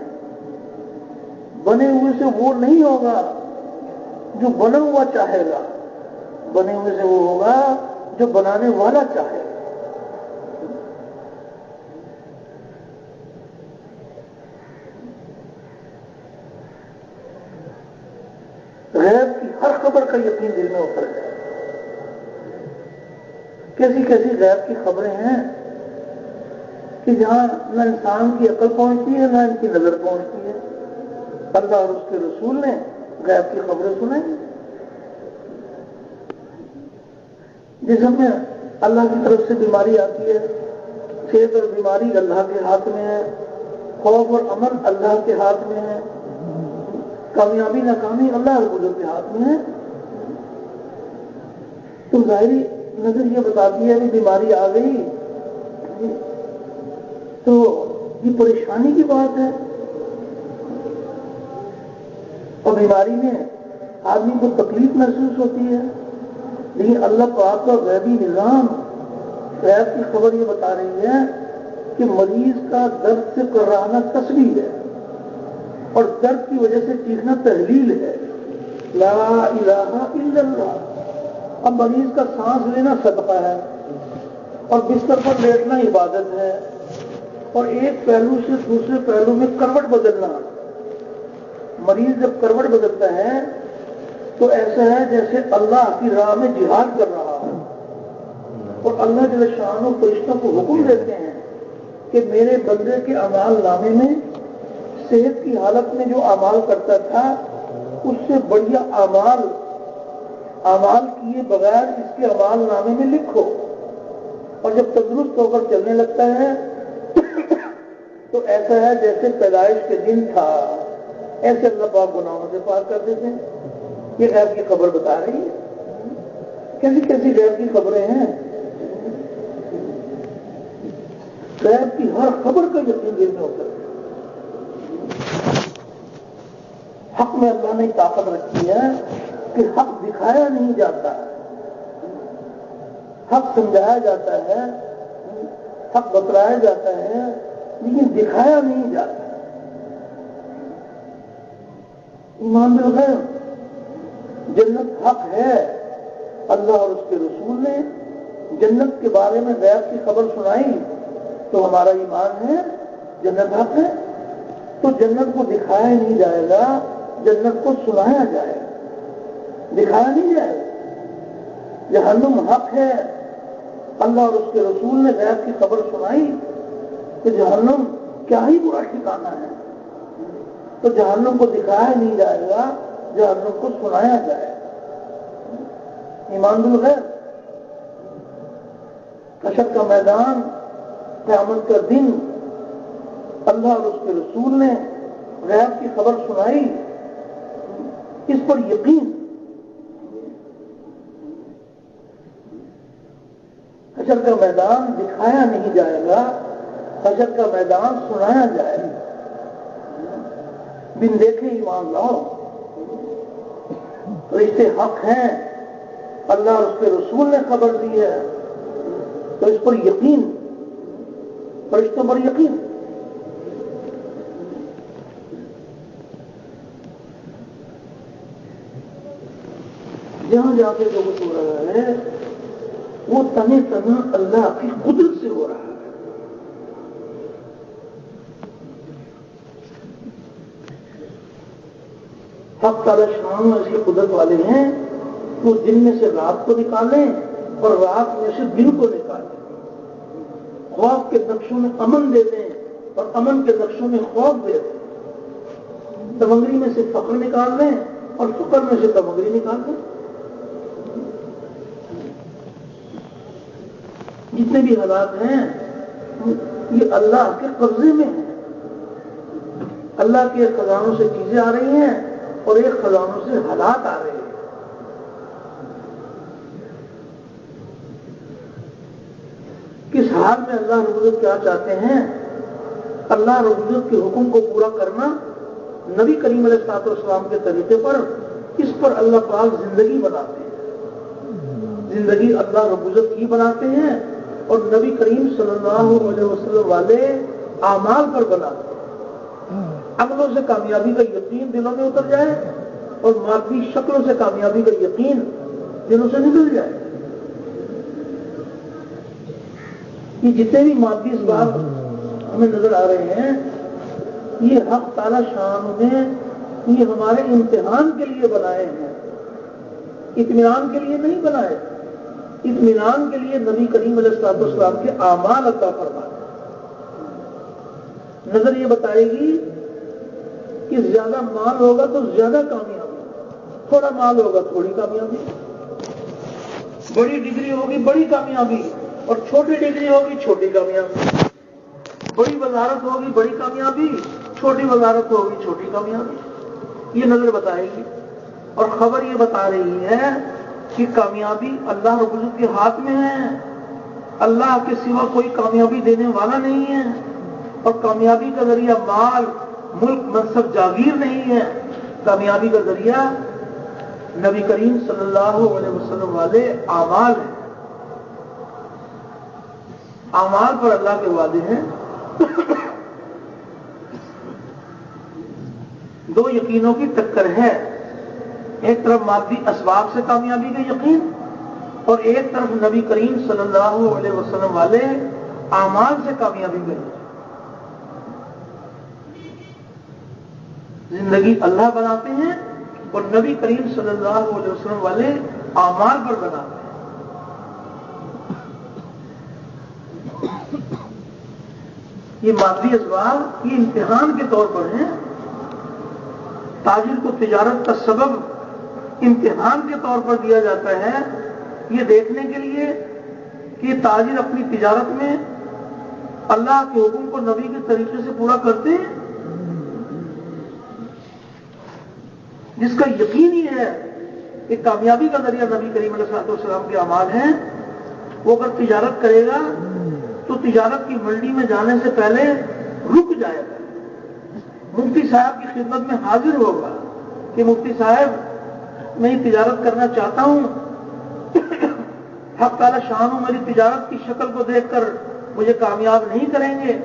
بنے ہوئے سے وہ نہیں ہوگا جو بنا ہوا چاہے گا, بنے ہوئے سے وہ ہوگا جو بنانے والا چاہے گا. غیب کی ہر خبر کا یقین دل میں اتر جائے. کیسی کیسی غیب کی خبریں ہیں کہ جہاں نہ انسان کی عقل پہنچتی ہے نہ ان کی نظر پہنچتی ہے. اللہ اور اس کے رسول نے غیب کی خبریں سنیں. جسم میں اللہ کی طرف سے بیماری آتی ہے, صحت اور بیماری اللہ کے ہاتھ میں ہے, خوف اور امن اللہ کے ہاتھ میں ہے, کامیابی ناکامی اللہ کے ہاتھ میں ہے. تو ظاہری نظر یہ بتاتی ہے کہ بیماری آ گئی تو یہ پریشانی کی بات ہے, اور بیماری میں آدمی کو تکلیف محسوس ہوتی ہے. لیکن اللہ پاک کا غیبی نظام غیب کی خبر یہ بتا رہی ہے کہ مریض کا درد سے کرانا تسبیح ہے اور درد کی وجہ سے چیخنا تحلیل ہے، لا الہ الا اللہ۔ اب مریض کا سانس لینا صدقہ ہے اور بستر پر لیٹنا عبادت ہے، اور ایک پہلو سے دوسرے پہلو میں کروٹ بدلنا۔ مریض جب کروٹ بدلتا ہے تو ایسا ہے جیسے اللہ کی راہ میں جہاد کر رہا ہے، اور اللہ جل شانہ فرشتوں کو حکم دیتے ہیں کہ میرے بندے کے اعمال نامے میں صحت کی حالت میں جو اعمال کرتا تھا اس سے بڑھیا اعمال کیے بغیر اس کے اعمال نامے میں لکھو، اور جب تندرست ہو کر چلنے لگتا ہے تو ایسا ہے جیسے پیدائش کے دن تھا، ایسے اللہ پاک گناہوں سے پاک کر دیتے ہیں۔ یہ غیب کی خبر بتا رہی ہے، کیسی کیسی غیب کی خبریں ہیں۔ غیب کی ہر خبر کا یقین دل میں ہوتا ہے۔ حق میں اللہ نے طاقت رکھی ہے کہ حق دکھایا نہیں جاتا، حق سمجھایا جاتا ہے، حق بتلایا جاتا ہے، لیکن دکھایا نہیں جاتا۔ ایمان بالغیب، جنت حق ہے، اللہ اور اس کے رسول نے جنت کے بارے میں غیب کی خبر سنائی تو ہمارا ایمان ہے جنت حق ہے۔ تو جنت کو دکھایا نہیں جائے گا، جنت کو سنایا جائے گا، دکھایا نہیں جائے گا۔ جہنم حق ہے، اللہ اور اس کے رسول نے غیب کی خبر سنائی کہ جہنم کیا ہی برا ٹھکانہ ہے، تو جہنم کو دکھایا نہیں جائے گا، جہنم کو سنایا جائے گا۔ ایمان بالغیب، حشر کا میدان، قیامت کا دن، اللہ اور اس کے رسول نے غیب کی خبر سنائی، اس پر یقین۔ حشر کا میدان دکھایا نہیں جائے گا، حشر کا میدان سنایا جائے گا۔ بن دیکھے ایمان لاؤ، رشتے حق ہیں، اللہ اور اس کے رسول نے خبر دی ہے، تو اس پر یقین، فرشتوں پر یقین۔ جہاں جا کے جو کچھ ہو رہا ہے وہ تنہ تنہ اللہ کی قدرت سے ہو رہا ہے۔ حق تعالی شان اس کی قدرت والے ہیں، وہ دن میں سے رات کو نکالیں اور رات میں سے دن کو نکالیں، خوف کے نقشوں میں امن دے دیں اور امن کے نقشوں میں خوف دے دیں، تمنگری میں سے فقر نکال دیں اور فقر میں سے تمنگری نکال دیں۔ جتنے بھی حالات ہیں یہ اللہ کے قبضے میں ہیں، اللہ کے خزانوں سے چیزیں آ رہی ہیں اور ایک خزانوں سے حالات آ رہے ہیں۔ کس حال میں اللہ رب العزت کیا چاہتے ہیں؟ اللہ رب العزت کے حکم کو پورا کرنا، نبی کریم علیہ الصلوۃ والسلام کے طریقے پر، اس پر اللہ پاک زندگی بناتے ہیں، زندگی اللہ رب العزت کی بناتے ہیں اور نبی کریم صلی اللہ علیہ وسلم والے اعمال پر بناتے ہیں۔ عملوں سے کامیابی کا یقین دلوں میں اتر جائے اور مادی شکلوں سے کامیابی کا یقین دلوں سے نکل جائے۔ یہ جتنے بھی مادی اسباب ہمیں نظر آ رہے ہیں یہ حق تعالی شان نے یہ ہمارے امتحان کے لیے بنائے ہیں، اطمینان کے لیے نہیں بنائے۔ اطمینان کے لیے نبی کریم علیہ الصلوۃ والسلام کے اعمال عطا فرمائے۔ نظر یہ بتائے گی کہ زیادہ مال ہوگا تو زیادہ کامیابی، تھوڑا مال ہوگا تھوڑی کامیابی، بڑی ڈگری ہوگی بڑی کامیابی اور چھوٹی ڈگری ہوگی چھوٹی کامیابی، بڑی وزارت ہوگی بڑی کامیابی، چھوٹی وزارت ہوگی چھوٹی کامیابی۔ یہ نظر بتائے گی اور خبر یہ بتا رہی ہے کہ کامیابی اللہ رب العزت کے ہاتھ میں ہے، اللہ کے سوا کوئی کامیابی دینے والا نہیں ہے، اور کامیابی کا ذریعہ مال، ملک، منصب، جاگیر نہیں ہے، کامیابی کا ذریعہ نبی کریم صلی اللہ علیہ وسلم والے اعمال ہیں۔ اعمال پر اللہ کے وعدے ہیں دو یقینوں کی ٹکر ہے، ایک طرف مادی اسباب سے کامیابی کا یقین اور ایک طرف نبی کریم صلی اللہ علیہ وسلم والے اعمال سے کامیابی کا یقین۔ زندگی اللہ بناتے ہیں اور نبی کریم صلی اللہ علیہ وسلم والے اعمال پر بناتے ہیں۔ یہ مادی اسباب یہ امتحان کے طور پر ہیں۔ تاجر کو تجارت کا سبب امتحان کے طور پر دیا جاتا ہے، یہ دیکھنے کے لیے کہ تاجر اپنی تجارت میں اللہ کے حکم کو نبی کے طریقے سے پورا کرتے ہیں۔ جس کا یقین ہی ہے کہ کامیابی کا ذریعہ نبی کریم علیہ الصلوۃ والسلام کے اعمال ہیں، وہ اگر تجارت کرے گا تو تجارت کی منڈی میں جانے سے پہلے رک جائے گا، مفتی صاحب کی خدمت میں حاضر ہوگا کہ مفتی صاحب میں یہ تجارت کرنا چاہتا ہوں، حق تعالی شان میری تجارت کی شکل کو دیکھ کر مجھے کامیاب نہیں کریں گے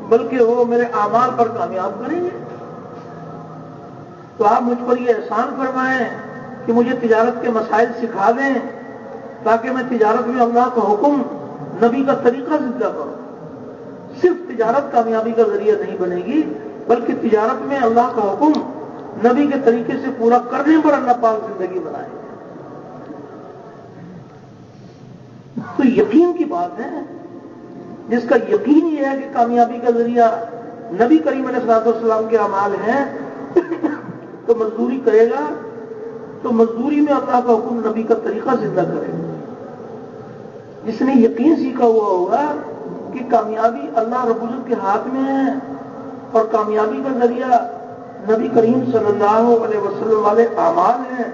بلکہ وہ میرے اعمال پر کامیاب کریں گے۔ تو آپ مجھ پر یہ احسان فرمائیں کہ مجھے تجارت کے مسائل سکھا دیں تاکہ میں تجارت میں اللہ کا حکم نبی کا طریقہ زندہ کروں۔ صرف تجارت کامیابی کا ذریعہ نہیں بنے گی بلکہ تجارت میں اللہ کا حکم نبی کے طریقے سے پورا کرنے پر اللہ پاک زندگی بنائے گا۔ تو یقین کی بات ہے، جس کا یقین یہ ہے کہ کامیابی کا ذریعہ نبی کریم علیہ الصلوۃ والسلام کے اعمال ہیں، تو مزدوری کرے گا تو مزدوری میں اللہ کا حکم نبی کا طریقہ زندہ کرے گا۔ جس نے یقین سیکھا ہوا ہوگا کہ کامیابی اللہ رب العزت کے ہاتھ میں ہے اور کامیابی کا ذریعہ نبی کریم صلی اللہ علیہ وسلم والے اعمال ہیں،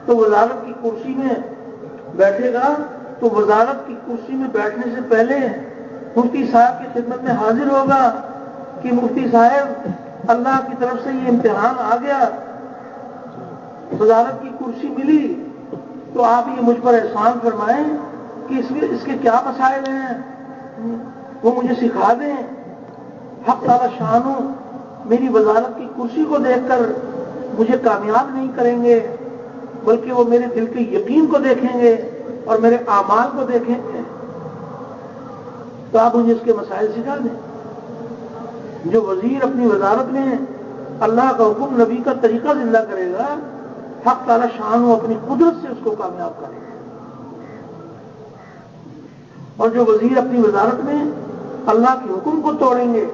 تو وزارت کی کرسی میں بیٹھے گا تو وزارت کی کرسی میں بیٹھنے سے پہلے مفتی صاحب کی خدمت میں حاضر ہوگا کہ مفتی صاحب اللہ کی طرف سے یہ امتحان آ گیا، وزارت کی کرسی ملی، تو آپ یہ مجھ پر احسان فرمائیں کہ اس کے کیا مسائل ہیں، وہ مجھے سکھا دیں۔ حق تعالی شان میری وزارت کی کرسی کو دیکھ کر مجھے کامیاب نہیں کریں گے بلکہ وہ میرے دل کے یقین کو دیکھیں گے اور میرے اعمال کو دیکھیں گے، تو آپ مجھے اس کے مسائل سکھا دیں۔ جو وزیر اپنی وزارت میں اللہ کا حکم نبی کا طریقہ زندہ کرے گا، حق تعالی شان اپنی قدرت سے اس کو کامیاب کرے گا، اور جو وزیر اپنی وزارت میں اللہ کے حکم کو توڑیں گے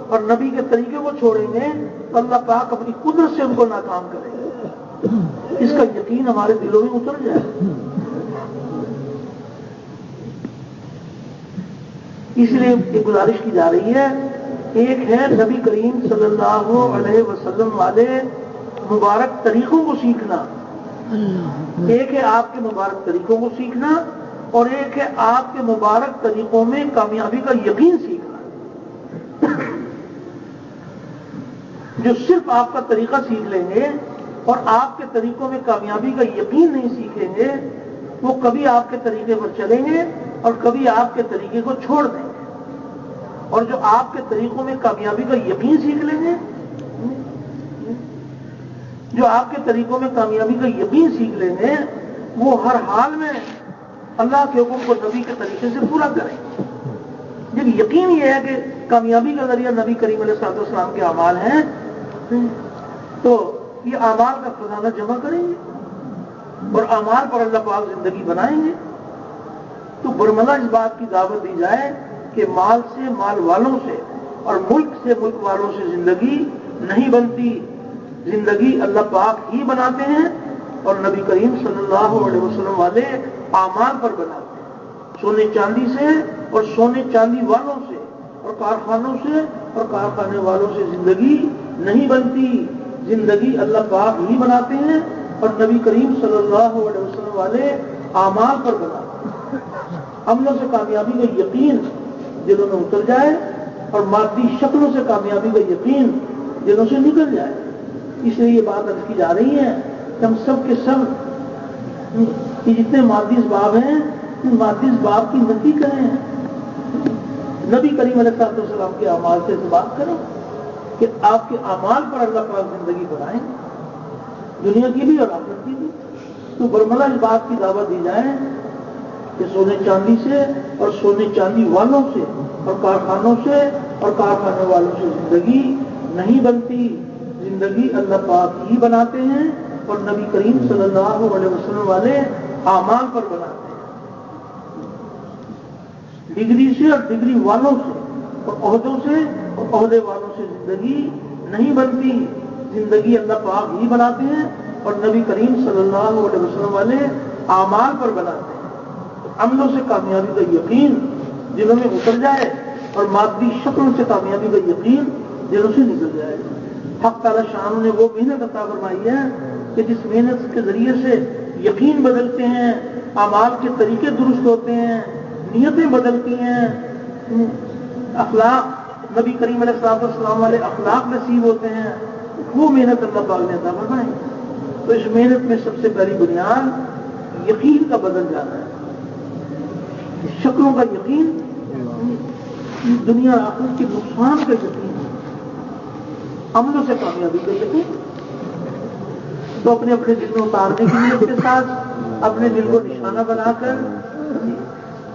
اور نبی کے طریقے کو چھوڑیں گے تو اللہ پاک اپنی قدرت سے ان کو ناکام کرے گا۔ اس کا یقین ہمارے دلوں میں اتر جائے۔ اس لیے ایک گزارش کی جا رہی ہے، ایک ہے نبی کریم صلی اللہ علیہ وسلم والے مبارک طریقوں کو سیکھنا، ایک ہے آپ کے مبارک طریقوں کو سیکھنا اور ایک ہے آپ کے مبارک طریقوں میں کامیابی کا یقین سیکھنا۔ جو صرف آپ کا طریقہ سیکھ لیں گے اور آپ کے طریقوں میں کامیابی کا یقین نہیں سیکھیں گے، وہ کبھی آپ کے طریقے پر چلیں گے اور کبھی آپ کے طریقے کو چھوڑ دیں گے، اور جو آپ کے طریقوں میں کامیابی کا یقین سیکھ لیں گے، جو آپ کے طریقوں میں کامیابی کا یقین سیکھ لیں گے، وہ ہر حال میں اللہ کے حکم کو نبی کے طریقے سے پورا کریں گے۔ جب یقین یہ ہے کہ کامیابی کا ذریعہ نبی کریم علیہ الصلوۃ والسلام کے اعمال ہیں، تو یہ اعمال کا خزانہ جمع کریں گے اور اعمال پر اللہ پاک زندگی بنائیں گے۔ تو برملا اس بات کی دعوت دی جائے کہ مال سے، مال والوں سے اور ملک سے، ملک والوں سے زندگی نہیں بنتی، زندگی اللہ پاک ہی بناتے ہیں اور نبی کریم صلی اللہ علیہ وسلم والے اعمال پر بناتے ہیں۔ سونے چاندی سے اور سونے چاندی والوں سے اور کارخانوں سے اور کارخانے والوں سے زندگی نہیں بنتی، زندگی اللہ پاک ہی بناتے ہیں اور نبی کریم صلی اللہ علیہ وسلم والے اعمال پر بناتے ہیں۔ عملوں سے کامیابی کا یقین دلوں میں اتر جائے اور مادی شکلوں سے کامیابی کا یقین دلوں سے نکل جائے۔ اس لیے یہ بات عرض کی جا رہی ہے کہ ہم سب کے سب یہ جتنے مادی اسباب ہیں، ان مادی اسباب کی نفی کریں، نبی کریم علیہ السلام کے اعمال سے بات کریں کہ آپ کے اعمال پر اللہ پاک زندگی بنائیں، دنیا کی بھی اور آخرت کی بھی. تو برملا اس بات کی دعوت دی جائے کہ سونے چاندی سے اور سونے چاندی والوں سے اور کارخانوں سے اور کارخانے والوں سے زندگی نہیں بنتی. زندگی اللہ پاک ہی بناتے ہیں اور نبی کریم صلی اللہ علیہ وسلم والے اعمال پر بناتے ہیں. ڈگری سے اور ڈگری والوں سے اور عہدوں سے اور عہدے والوں سے زندگی نہیں بنتی. زندگی اللہ پاک ہی بناتے ہیں اور نبی کریم صلی اللہ علیہ وسلم والے اعمال پر بناتے ہیں. عملوں سے کامیابی کا یقین دلوں میں اتر جائے اور مادی شکلوں سے کامیابی کا یقین دلوں سے نکل جائے. حق تعالی شان نے وہ محنت عطا فرمائی ہے کہ جس محنت کے ذریعے سے یقین بدلتے ہیں، اعمال کے طریقے درست ہوتے ہیں، نیتیں بدلتی ہیں، اخلاق نبی کریم علیہ السلام والے اخلاق نصیب ہوتے ہیں، وہ محنت اللہ پاک نے عطا فرمائی. تو اس محنت میں سب سے پہلی بنیاد یقین کا بدل جانا ہے. شکلوں کا یقین، دنیا آخرت کے نقصان کا یقین، عملوں سے کامیابی کا یقین. تو اپنے اپنے دل میں اتارنے کی نیت کے ساتھ اپنے دل کو نشانہ بنا کر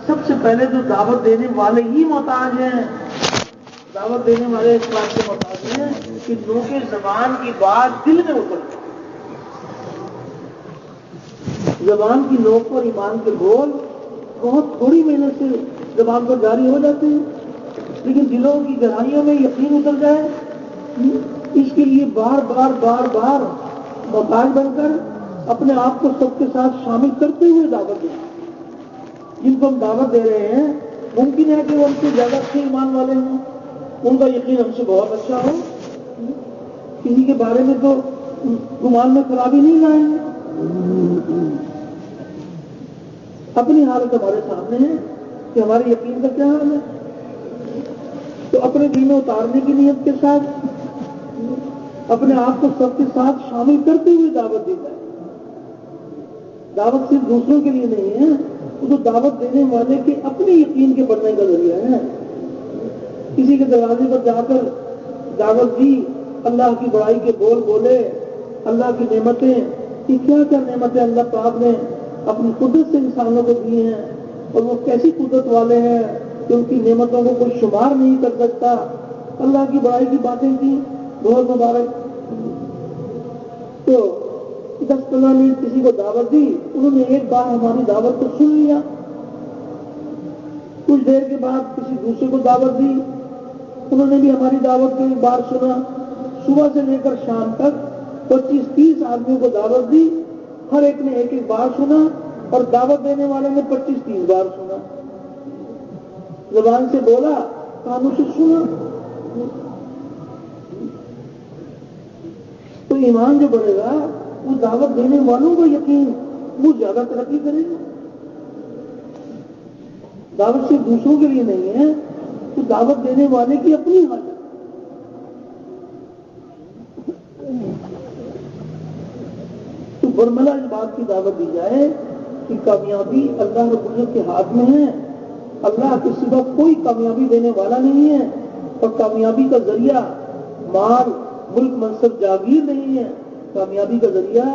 سب سے پہلے جو دعوت دینے والے ہی محتاج ہیں، دعوت دینے والے اس بات سے محتاج ہیں کہ لوگوں کے زبان کی بات دل میں اتر جائے. زبان کی نوک اور ایمان کے بول بہت تھوڑی محنت سے زبان پر جاری ہو جاتے ہیں، لیکن دلوں کی گہرائیوں میں یقین اتر جائے. اس کے لیے بار بار بار بار محتاج بن کر اپنے آپ کو سب کے ساتھ شامل کرتے ہوئے دعوت دیں. جن کو ہم دعوت دے رہے ہیں ممکن ہے کہ وہ ہم سے زیادہ اچھے ایمان والے ہوں، ان کا یقین ہم سے بہت اچھا ہو، کسی کے بارے میں تو گمان میں خرابی نہیں لائیں گے. اپنی حالت ہمارے سامنے ہے کہ ہمارے یقین کا کیا حال ہے. تو اپنے دل میں اتارنے کی نیت کے ساتھ اپنے آپ کو سب کے ساتھ شامل کرتے ہوئے دعوت دی جائے. دعوت صرف دوسروں کے لیے نہیں ہے، وہ تو دعوت دینے والے کے اپنے یقین کے بڑھنے کا ذریعہ ہے. کسی کے دروازے پر جا کر دعوت دی، اللہ کی بڑائی کے بول بولے، اللہ کی نعمتیں، کہ کیا کیا نعمتیں اللہ پاک نے اپنی قدرت سے انسانوں کو دی ہیں اور وہ کیسی قدرت والے ہیں کہ ان کی نعمتوں کو کوئی شمار نہیں کر سکتا. اللہ کی بڑائی کی باتیں کی، بہت مبارک. تو 10-15 منٹ کسی کو دعوت دی، انہوں نے ایک بار ہماری دعوت کو سن لیا. کچھ دیر کے بعد کسی دوسرے کو دعوت دی، انہوں نے بھی ہماری دعوت کو ایک بار سنا. صبح سے لے کر شام تک 25-30 آدمیوں کو دعوت دی، ہر ایک نے ایک ایک بار سنا اور دعوت دینے والے نے 25-30 بار سنا. زبان سے بولا، کانوں سے سنا. تو ایمان جو بڑھے گا وہ دعوت دینے والوں کو یقین وہ زیادہ ترقی کرے گا. دعوت صرف دوسروں کے لیے نہیں ہے، تو دعوت دینے والے کی اپنی حاجت. تو برملا اس بات کی دعوت دی جائے کہ کامیابی اللہ رب العزت کے ہاتھ میں ہے. اللہ کے سوا کوئی کامیابی دینے والا نہیں ہے، اور کامیابی کا ذریعہ مال، ملک، منصب، جاگیر نہیں ہے. کامیابی کا ذریعہ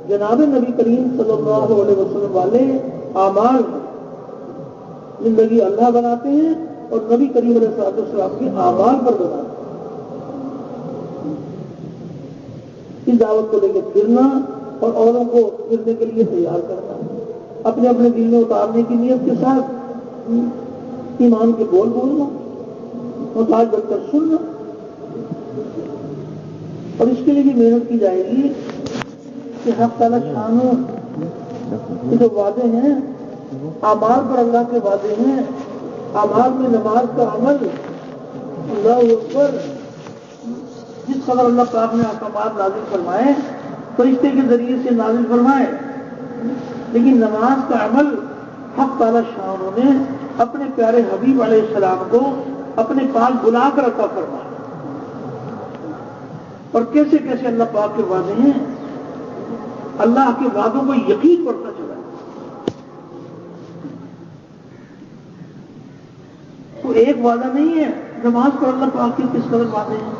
جناب نبی کریم صلی اللہ علیہ وسلم والے اعمال ہیں. زندگی اللہ بناتے ہیں اور نبی کریم علیہ السلام کے اعمال پر بناتے ہیں. اس دعوت کو لے کے پھرنا اور اوروں کو پھرنے کے لیے تیار کرنا، اپنے اپنے دل میں اتارنے کی نیت کے ساتھ ایمان کے بول بولنا، محتاج بن کر سننا. اور اس کے لیے بھی محنت کی جائے گی کہ حق تعالی شانوں کے جو وعدے ہیں، اعمال پر اللہ کے وعدے ہیں. اعمال میں نماز کا عمل، اللہ اکبر، جس قدر اللہ پاک نے احکامات نازل فرمائے فرشتے کے ذریعے سے نازل فرمائے، لیکن نماز کا عمل حق تعالی شانوں نے اپنے پیارے حبیب علیہ السلام کو اپنے پاس بلا کر عطا فرمایا. اور کیسے کیسے اللہ پاک کے وعدے ہیں، اللہ کے وعدوں کو یقین کرتا چلا. کوئی ایک وعدہ نہیں ہے. نماز پر اللہ پاک کے کس قدر وعدے ہیں.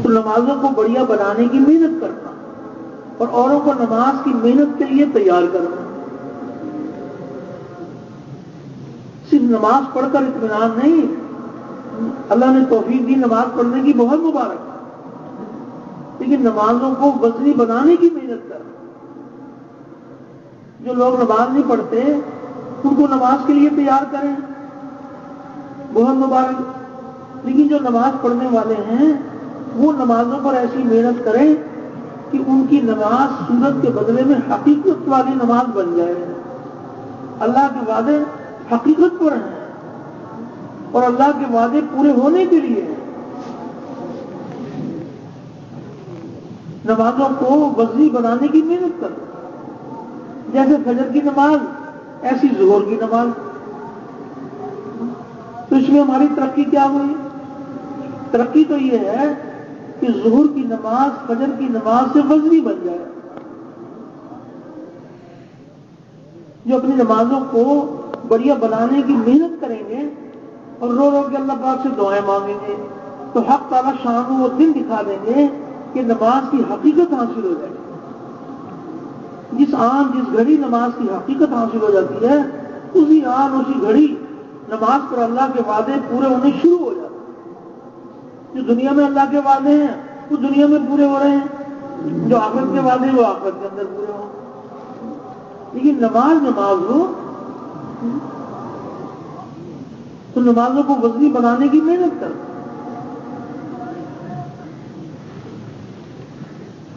تو نمازوں کو بڑھیا بنانے کی محنت کرنا اور اوروں کو نماز کی محنت کے لیے تیار کرنا. صرف نماز پڑھ کر اطمینان نہیں. اللہ نے توفیق دی نماز پڑھنے کی، بہت مبارک، لیکن نمازوں کو وزنی بنانے کی محنت کرنا. جو لوگ نماز نہیں پڑھتے ان کو نماز کے لیے تیار کریں، بہت مبارک. لیکن جو نماز پڑھنے والے ہیں وہ نمازوں پر ایسی محنت کریں کہ ان کی نماز صورت کے بدلے میں حقیقت والی نماز بن جائے. اللہ کے وعدے حقیقت پر ہیں اور اللہ کے وعدے پورے ہونے کے لیے ہیں. نمازوں کو وزنی بنانے کی محنت کریں. جیسے فجر کی نماز ایسی ظہر کی نماز. تو اس میں ہماری ترقی کیا ہوئی؟ ترقی تو یہ ہے کہ ظہر کی نماز فجر کی نماز سے وزنی بن جائے. جو اپنی نمازوں کو بڑھیا بنانے کی محنت کریں گے اور رو رو کے اللہ پاک سے دعائیں مانگیں گے تو حق تعالیٰ شان کو وہ دن دکھا دیں گے کہ نماز کی حقیقت حاصل ہو جائے. جس آن جس گھڑی نماز کی حقیقت حاصل ہو جاتی ہے اسی آن اسی گھڑی نماز پر اللہ کے وعدے پورے ہونے شروع ہو جاتے ہیں. جو دنیا میں اللہ کے وعدے ہیں وہ دنیا میں پورے ہو رہے ہیں، جو آخرت کے وعدے ہیں وہ آخرت کے اندر پورے ہوں. لیکن نماز ہو تو نمازوں کو وزنی بنانے کی محنت کر.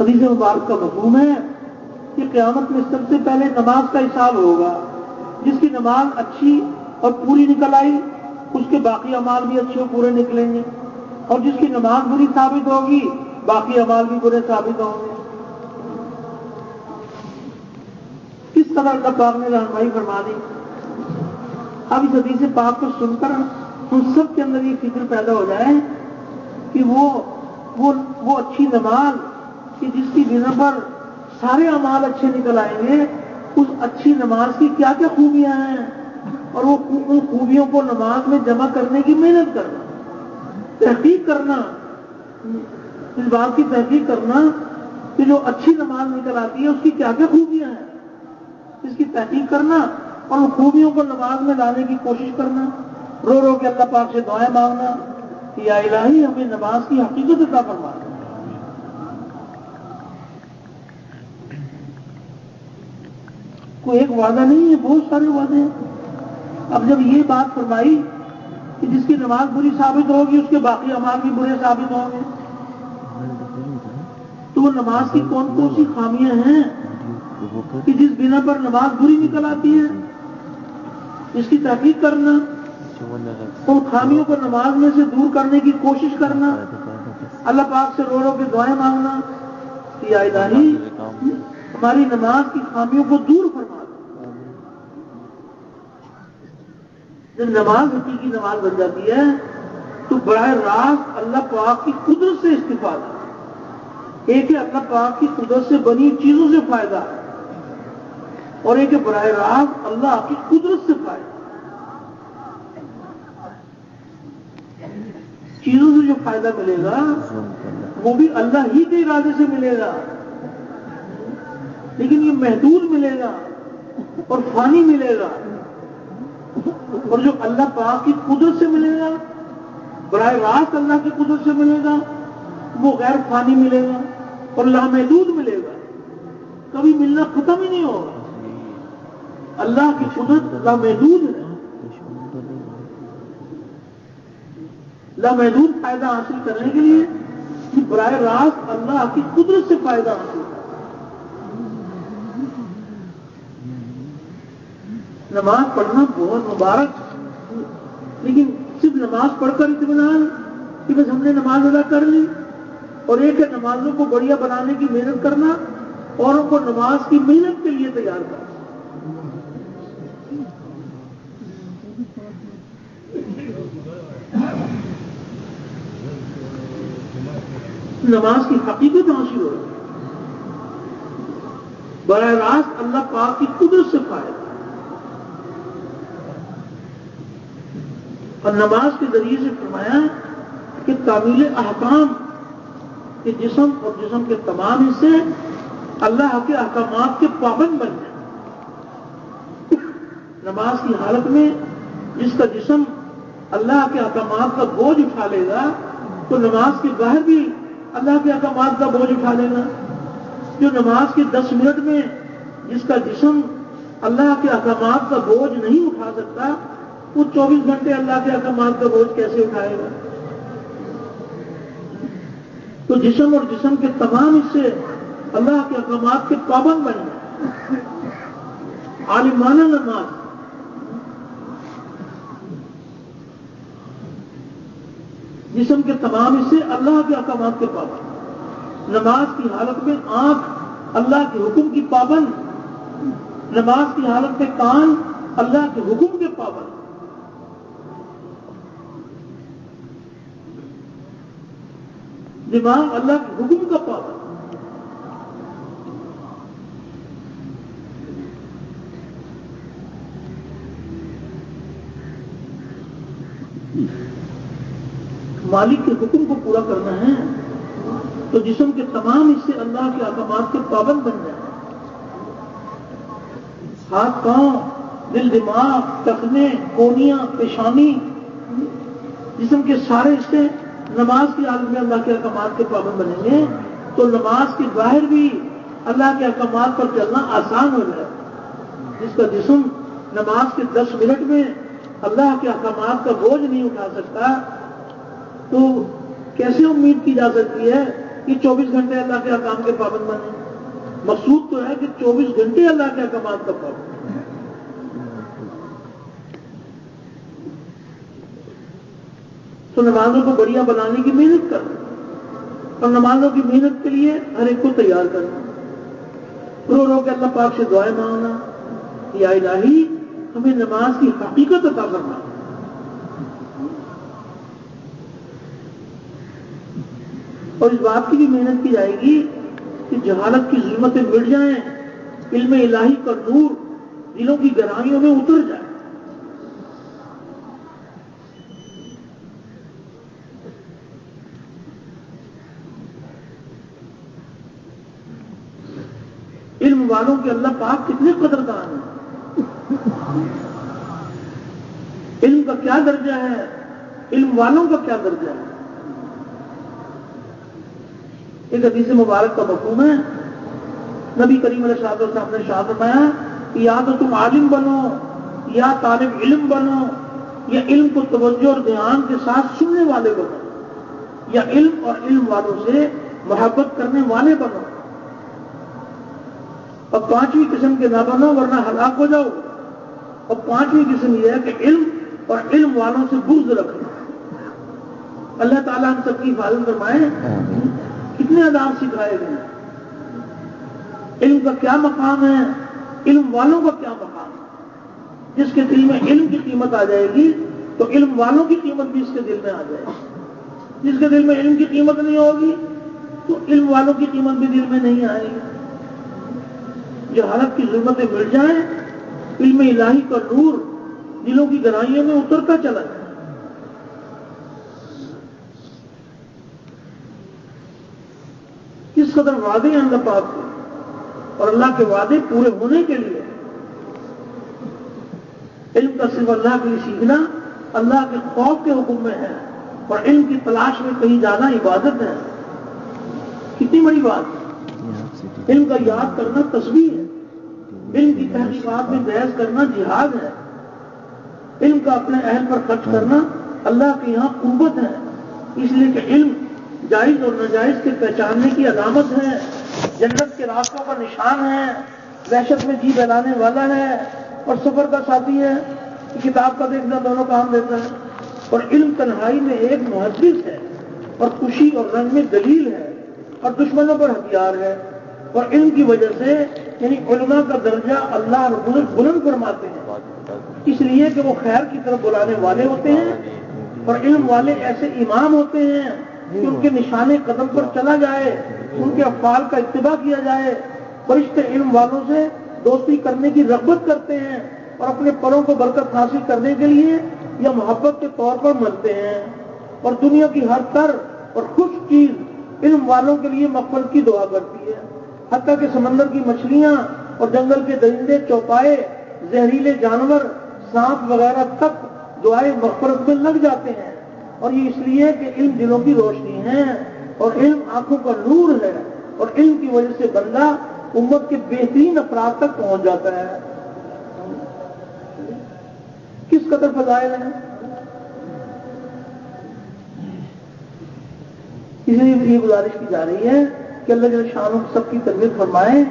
حدیث مبارک کا مفہوم ہے کہ قیامت میں سب سے پہلے نماز کا حساب ہوگا. جس کی نماز اچھی اور پوری نکل آئی اس کے باقی اعمال بھی اچھے اور پورے نکلیں گے، اور جس کی نماز بری ثابت ہوگی باقی اعمال بھی برے ثابت ہوں گے. کس طرح اللہ پاک نے رہنمائی فرما دی. اب اس حدیث پاک کو سن کر ہم سب کے اندر یہ فکر پیدا ہو جائے کہ وہ اچھی نماز کہ جس کی بنا پر سارے اعمال اچھے نکل آئیں گے، اس اچھی نماز کی کیا کیا خوبیاں ہیں اور وہ ان خوبیوں کو نماز میں جمع کرنے کی محنت کرنا، تحقیق کرنا، اس بات کی تحقیق کرنا کہ جو اچھی نماز نکل آتی ہے اس کی کیا کیا خوبیاں ہیں، اس کی تحقیق کرنا اور ان خوبیوں کو نماز میں لانے کی کوشش کرنا. رو رو کے اللہ پاک سے دعائیں مانگنا کہ یا الہی ہمیں نماز کی حقیقت عطا فرما. کوئی ایک وعدہ نہیں ہے، بہت سارے وعدے ہیں. اب جب یہ بات فرمائی کہ جس کی نماز بری ثابت ہوگی اس کے باقی اعمال بھی برے ثابت ہوں گے، تو وہ نماز کی کون کون سی خامیاں ہیں کہ جس بنا پر نماز بری نکل آتی ہے، اس کی تحقیق کرنا، ان خامیوں کو نماز میں سے دور کرنے کی کوشش کرنا، اللہ پاک سے رو رو کے دعائیں مانگنا کہ یا الہی ہماری نماز کی خامیوں کو دور فرما دو. جب نماز حقیقی نماز بن جاتی ہے تو براہ راست اللہ پاک کی قدرت سے استفادہ. ایک ہے اللہ پاک کی قدرت سے بنی چیزوں سے فائدہ ہے اور ایک ہے براہ راست اللہ کی قدرت سے فائدہ. چیزوں سے جو فائدہ ملے گا وہ بھی اللہ ہی کے ارادے سے ملے گا، لیکن یہ محدود ملے گا اور فانی ملے گا. اور جو اللہ پاک کی قدرت سے ملے گا، براہ راست اللہ کی قدرت سے ملے گا، وہ غیر فانی ملے گا اور لامحدود ملے گا، کبھی ملنا ختم ہی نہیں ہوگا. اللہ کی قدرت لامحدود ہے. لامحدود فائدہ حاصل کرنے کے لیے براہ راست اللہ کی قدرت سے فائدہ حاصل کرنا. نماز پڑھنا بہت مبارک، لیکن صرف نماز پڑھ کر اطمینان کہ بس ہم نے نماز ادا کر لی، اور ایک ہے نمازوں کو بڑھیا بنانے کی محنت کرنا، اوروں کو نماز کی محنت کے لیے تیار کرنا. نماز کی حقیقت حاصل ہو رہی براہ راست اللہ پاک کی قدرت سے فائدہ. اور نماز کے ذریعے سے فرمایا کہ تعمیل احکام کہ جسم اور جسم کے تمام حصے اللہ کے احکامات کے پابند بن جائیں. نماز کی حالت میں جس کا جسم اللہ کے احکامات کا بوجھ اٹھا لے گا تو نماز کے باہر بھی اللہ کے احکامات کا بوجھ اٹھا لے گا. جو نماز کے 10 منٹ میں جس کا جسم اللہ کے احکامات کا بوجھ نہیں اٹھا سکتا وہ 24 گھنٹے اللہ کے احکامات کا بوجھ کیسے اٹھائے گا؟ تو جسم اور جسم کے تمام حصے اللہ کے احکامات کے پابند بن گئے. عالمانہ نماز جسم کے تمام حصے اللہ کے احکامات کے پابند. نماز کی حالت میں آنکھ اللہ کے حکم کی پابند. نماز کی حالت میں کان اللہ کے حکم کے پابند. دماغ اللہ کے حکم کا پابند. مالک کے حکم کو پورا کرنا ہے تو جسم کے تمام حصے اللہ کے احکامات کے پابند بن جائیں. ہاتھ پاؤں دل دماغ ٹخنے کونیاں پیشانی جسم کے سارے حصے نماز کی حالت میں اللہ کے احکامات کے پابند بنیں گے تو نماز کے باہر بھی اللہ کے احکامات پر چلنا آسان ہو جائے. جس کا جسم نماز کے 10 منٹ میں اللہ کے احکامات کا بوجھ نہیں اٹھا سکتا تو کیسے امید کی جا سکتی ہے کہ 24 گھنٹے اللہ کے احکام کے پابند بنے؟ مقصود تو ہے کہ 24 گھنٹے اللہ کے احکامات کا پابند. تو نمازوں کو بڑھیا بنانے کی محنت کرنا اور نمازوں کی محنت کے لیے ہر ایک کو تیار کرنا. رو رو کے اللہ پاک سے دعائیں مانگنا یا الہی ہمیں نماز کی حقیقت عطا کرنا. اور اس بات کی بھی محنت کی جائے گی کہ جہالت کی ظلمتیں مٹ جائیں, علم الہی کا نور دلوں کی گہرائیوں میں اتر جائے. علم والوں کے اللہ پاک کتنے قدردان ہیں. علم کا کیا درجہ ہے, علم والوں کا کیا درجہ ہے. ایک حدیث مبارک کا مفہوم ہے, نبی کریم علیہ الصلوۃ والسلام نے ارشاد فرمایا کہ یا تو تم عالم بنو یا طالب علم بنو یا علم کو توجہ اور دھیان کے ساتھ سننے والے بنو یا علم اور علم والوں سے محبت کرنے والے بنو. اور 5ویں قسم کے نہ بنو ورنہ ہلاک ہو جاؤ. اور 5ویں قسم یہ ہے کہ علم اور علم والوں سے بغض رکھنا. اللہ تعالیٰ ہم سب کی حفاظت فرمائے. کتنے آداب سکھائے گئے, علم کا کیا مقام ہے, علم والوں کا کیا مقام ہے. جس کے دل میں علم کی قیمت آ جائے گی تو علم والوں کی قیمت بھی اس کے دل میں آ جائے گی. جس کے دل میں علم کی قیمت نہیں ہوگی تو علم والوں کی قیمت بھی دل میں نہیں آئے گی. جہالت کی ظلمتیں مٹ جائیں, علم الہی کا نور دلوں کی گہرائیوں میں اترتا چلا جائے. کس قدر وعدے ہیں اللہ پاک کے, اور اللہ کے وعدے پورے ہونے کے لیے علم کا صرف اللہ کے لیے سیکھنا اللہ کے خوف کے حکم میں ہے, اور علم کی تلاش میں کہیں جانا عبادت ہے. کتنی بڑی بات ہے. علم کا یاد کرنا تسبیح ہے, علم کی تحقیقات میں بحث کرنا جہاد ہے, علم کا اپنے اہل پر خرچ کرنا اللہ کے یہاں قربت ہے. اس لیے کہ علم جائز اور ناجائز کے پہچاننے کی علامت ہے, جنت کے راستوں کا نشان ہے, دہشت میں جی بہلانے والا ہے اور سفر کا ساتھی ہے. کتاب کا دیکھنا دونوں کام دیتا ہے. اور علم تنہائی میں ایک محدث ہے اور خوشی اور رنگ میں دلیل ہے اور دشمنوں پر ہتھیار ہے. اور علم کی وجہ سے یعنی علماء کا درجہ اللہ رب العزت بلند فرماتے ہیں, اس لیے کہ وہ خیر کی طرف بلانے والے ہوتے ہیں. اور علم والے ایسے امام ہوتے ہیں کہ ان کے نشانے قدم پر چلا جائے, ان کے افعال کا اتباع کیا جائے. فرشتے علم والوں سے دوستی کرنے کی رغبت کرتے ہیں اور اپنے پروں کو برکت حاصل کرنے کے لیے یا محبت کے طور پر ملتے ہیں، اور دنیا کی ہر تر اور خوش چیز علم والوں کے لیے مغفرت کی دعا کرتی ہے، حتیٰ کہ سمندر کی مچھلیاں اور جنگل کے درندے، چوپائے، زہریلے جانور، سانپ وغیرہ تک دعائے مغفرت میں لگ جاتے ہیں، اور یہ اس لیے کہ علم دلوں کی روشنی ہے اور علم آنکھوں کا نور ہے، اور علم کی وجہ سے بندہ امت کے بہترین افراد تک پہنچ جاتا ہے۔ کس قدر فضائل ہیں، اس لیے یہ گزارش کی جا رہی ہے کہ اللہ جل شانہ سب کی تربیت فرمائے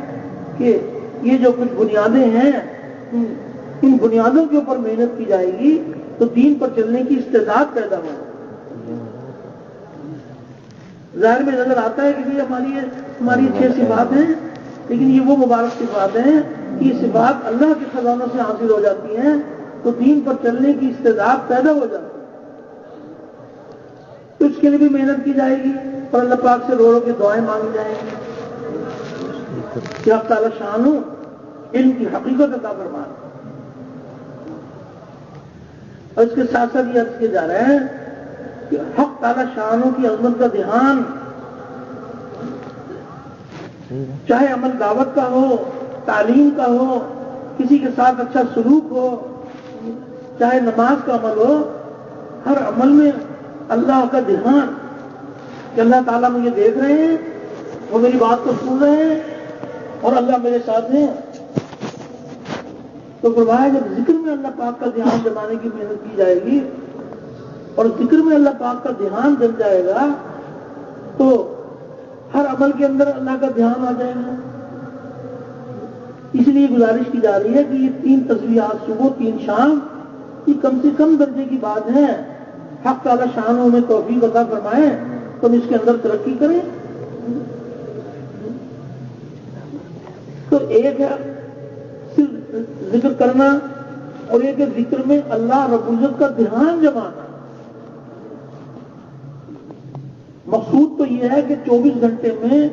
کہ یہ جو کچھ بنیادیں ہیں ان بنیادوں کے اوپر محنت کی جائے گی تو دین پر چلنے کی استعداد پیدا ہو۔ ظاہر میں نظر آتا ہے کہ ہماری 6 صفات ہیں، لیکن یہ وہ مبارک صفات ہیں کہ یہ صفات اللہ کے خزانوں سے حاصل ہو جاتی ہیں تو دین پر چلنے کی استعداد پیدا ہو جاتی ہے۔ تو اس کے لیے بھی محنت کی جائے گی اور اللہ پاک سے رو رو کے دعائیں مانگی جائیں گی کہ حق تعالی شانہ علم کی حقیقت عطا فرمائے۔ اور اس کے ساتھ ساتھ یہ عرض کیا جا رہا ہے کہ حق تعالی شانہ کی عظمت کا دھیان، چاہے عمل دعوت کا ہو، تعلیم کا ہو، کسی کے ساتھ اچھا سلوک ہو، چاہے نماز کا عمل ہو، ہر عمل میں اللہ کا دھیان کہ اللہ تعالیٰ مجھے دیکھ رہے ہیں، وہ میری بات کو سن رہے ہیں اور اللہ میرے ساتھ ہیں۔ تو فرمایا جب ذکر میں اللہ پاک کا دھیان جمانے کی محنت کی جائے گی اور ذکر میں اللہ پاک کا دھیان جم جائے گا تو ہر عمل کے اندر اللہ کا دھیان آ جائے گا۔ اس لیے گزارش کی جا رہی ہے کہ یہ 3 تسبیحات صبح 3 شام یہ کم سے کم درجے کی بات ہے۔ حق تعالی شانہ میں توفیق عطا فرمائے تو ہم اس کے اندر ترقی کریں۔ تو ایک ہے صرف ذکر کرنا اور ایک ہے ذکر میں اللہ رب العزت کا دھیان جمانا۔ مقصود تو یہ ہے کہ 24 گھنٹے میں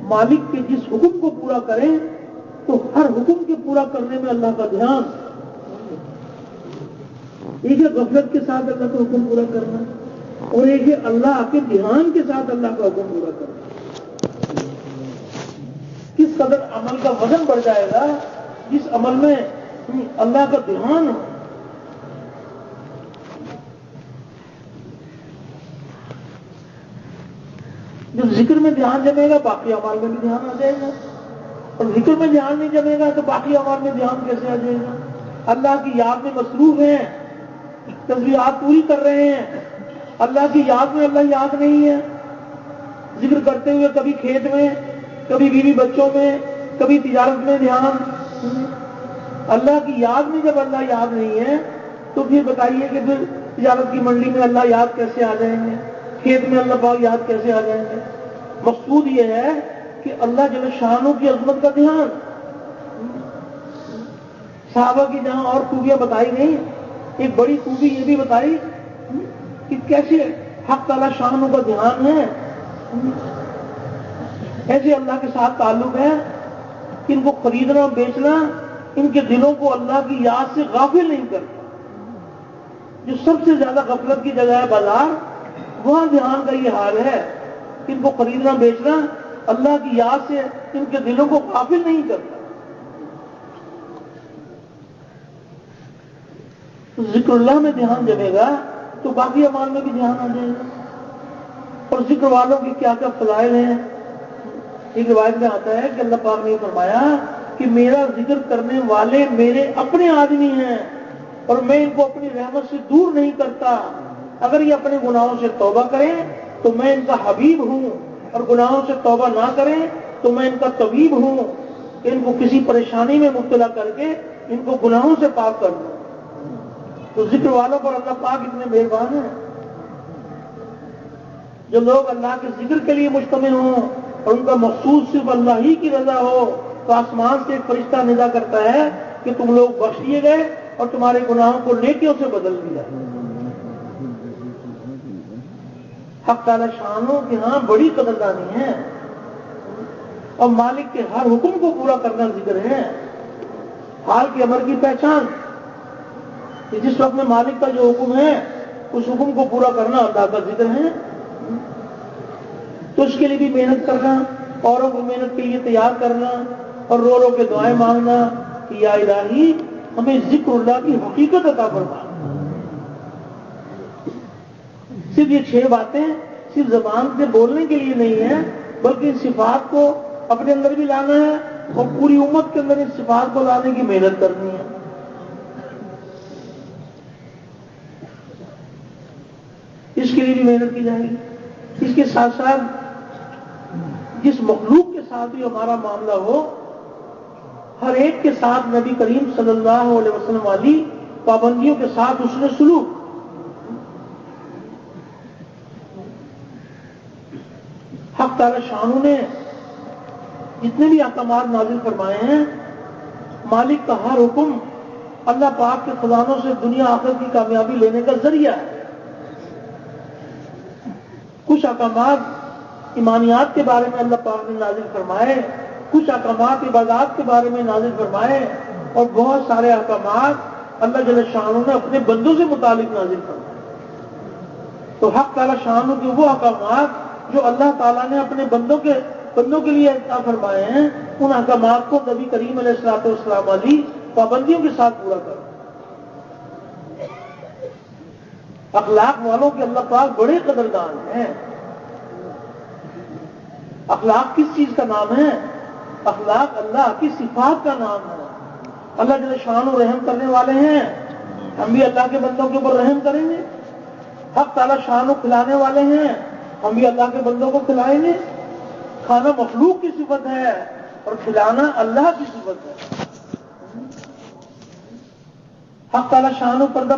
مالک کے جس حکم کو پورا کریں تو ہر حکم کے پورا کرنے میں اللہ کا دھیان، ایک ہے غفلت کے ساتھ اللہ کا حکم پورا کرنا اور ایک ہے اللہ کے دھیان کے ساتھ اللہ کا حکم پورا کرنا۔ کس قدر عمل کا وزن بڑھ جائے گا جس عمل میں اللہ کا دھیان ہو۔ جب ذکر میں دھیان جمے گا باقی اعمال میں بھی دھیان آ جائے گا، اور ذکر میں دھیان نہیں جمے گا تو باقی اعمال میں دھیان کیسے آ جائے گا؟ اللہ کی یاد میں مصروف ہیں، تسبیحات پوری کر رہے ہیں، اللہ کی یاد میں اللہ یاد نہیں ہے، ذکر کرتے ہوئے کبھی کھیت میں، کبھی بیوی بچوں میں، کبھی تجارت میں دھیان۔ اللہ کی یاد میں جب اللہ یاد نہیں ہے تو پھر بتائیے کہ پھر تجارت کی منڈی میں اللہ یاد کیسے آ جائیں گے، کھیت میں اللہ پاک یاد کیسے آ جائیں گے؟ مقصود یہ ہے کہ اللہ جل شانہ کی عظمت کا دھیان۔ صحابہ کی جہاں اور خوبیاں بتائی گئی، ایک بڑی خوبی یہ بھی بتائی کہ کیسے حق تعالی شانہ کا دھیان ہے، ایسے اللہ کے ساتھ تعلق ہے کہ ان کو خریدنا بیچنا ان کے دلوں کو اللہ کی یاد سے غافل نہیں کرتا۔ جو سب سے زیادہ غفلت کی جگہ ہے بازار، وہاں دھیان کا یہ حال ہے کہ ان کو خریدنا بیچنا اللہ کی یاد سے ان کے دلوں کو غافل نہیں کرتا۔ ذکر اللہ میں دھیان جمے گا تو باقی اعمال میں بھی دھیان آ جائے گا۔ اور ذکر والوں کی کیا کیا فضائل ہیں؟ ایک روایت میں آتا ہے کہ اللہ پاک نے فرمایا کہ میرا ذکر کرنے والے میرے اپنے آدمی ہیں اور میں ان کو اپنی رحمت سے دور نہیں کرتا۔ اگر یہ اپنے گناہوں سے توبہ کریں تو میں ان کا حبیب ہوں، اور گناہوں سے توبہ نہ کریں تو میں ان کا طبیب ہوں کہ ان کو کسی پریشانی میں مبتلا کر کے ان کو گناہوں سے پاک کر دوں۔ تو ذکر والوں پر اللہ پاک اتنے مہربان ہیں۔ جو لوگ اللہ کے ذکر کے لیے مشتمل ہوں اور ان کا مقصود صرف اللہ ہی کی رضا ہو تو آسمان سے ایک فرشتہ ندا کرتا ہے کہ تم لوگ بخش دیے گئے اور تمہارے گناہوں کو نیکیوں سے بدل دیا۔ حق تعالی شانوں کے ہاں بڑی قدردانی ہے، اور مالک کے ہر حکم کو پورا کرنا ذکر ہے۔ حال کے امر کی پہچان کہ جس وقت میں مالک کا جو حکم ہے اس حکم کو پورا کرنا اللہ کا ذکر ہے، تو اس کے لیے بھی محنت کرنا، اوروں کو محنت کے لیے تیار کرنا، اور رو رو کے دعائیں مانگنا کہ یا الہی ہمیں ذکر اللہ کی حقیقت عطا فرما۔ صرف یہ 6 باتیں صرف زبان سے بولنے کے لیے نہیں ہے، بلکہ ان صفات کو اپنے اندر بھی لانا ہے اور پوری امت کے اندر ان صفات کو لانے کی محنت کرنی ہے۔ اس کے لیے بھی محنت کی جائے گی۔ اس کے ساتھ ساتھ جس مخلوق کے ساتھ بھی ہمارا معاملہ ہو، ہر ایک کے ساتھ نبی کریم صلی اللہ علیہ وسلم والی پابندیوں کے ساتھ حسن سلوک۔ حق تعالی شانہ نے جتنے بھی احکامات نازل فرمائے ہیں، مالک کا ہر حکم اللہ پاک کے خزانوں سے دنیا آخرت کی کامیابی لینے کا ذریعہ ہے۔ کچھ احکامات ایمانیات کے بارے میں اللہ پاک نے نازل فرمائے، کچھ احکامات عبادات کے بارے میں نازل فرمائے، اور بہت سارے احکامات اللہ جل شانہ نے اپنے بندوں سے متعلق نازل فرمائے۔ تو حق تعالی شانہ کے وہ احکامات جو اللہ تعالیٰ نے اپنے بندوں کے لیے عطا فرمائے ہیں، ان احکامات کو نبی کریم علیہ الصلوۃ والسلام علی پابندیوں کے ساتھ پورا کرو۔ اخلاق والوں کے اللہ پاک بڑے قدردان ہیں۔ اخلاق کس چیز کا نام ہے؟ اخلاق اللہ کی صفات کا نام ہے۔ اللہ جل شانہ رحم کرنے والے ہیں، ہم بھی اللہ کے بندوں کے اوپر رحم کریں گے۔ حق تعالی شانہ کھلانے والے ہیں، ہم بھی اللہ کے بندوں کو کھلائیں گے۔ کھانا مخلوق کی صفت ہے اور کھلانا اللہ کی صفت ہے۔ حق تعالی شانہ پردہ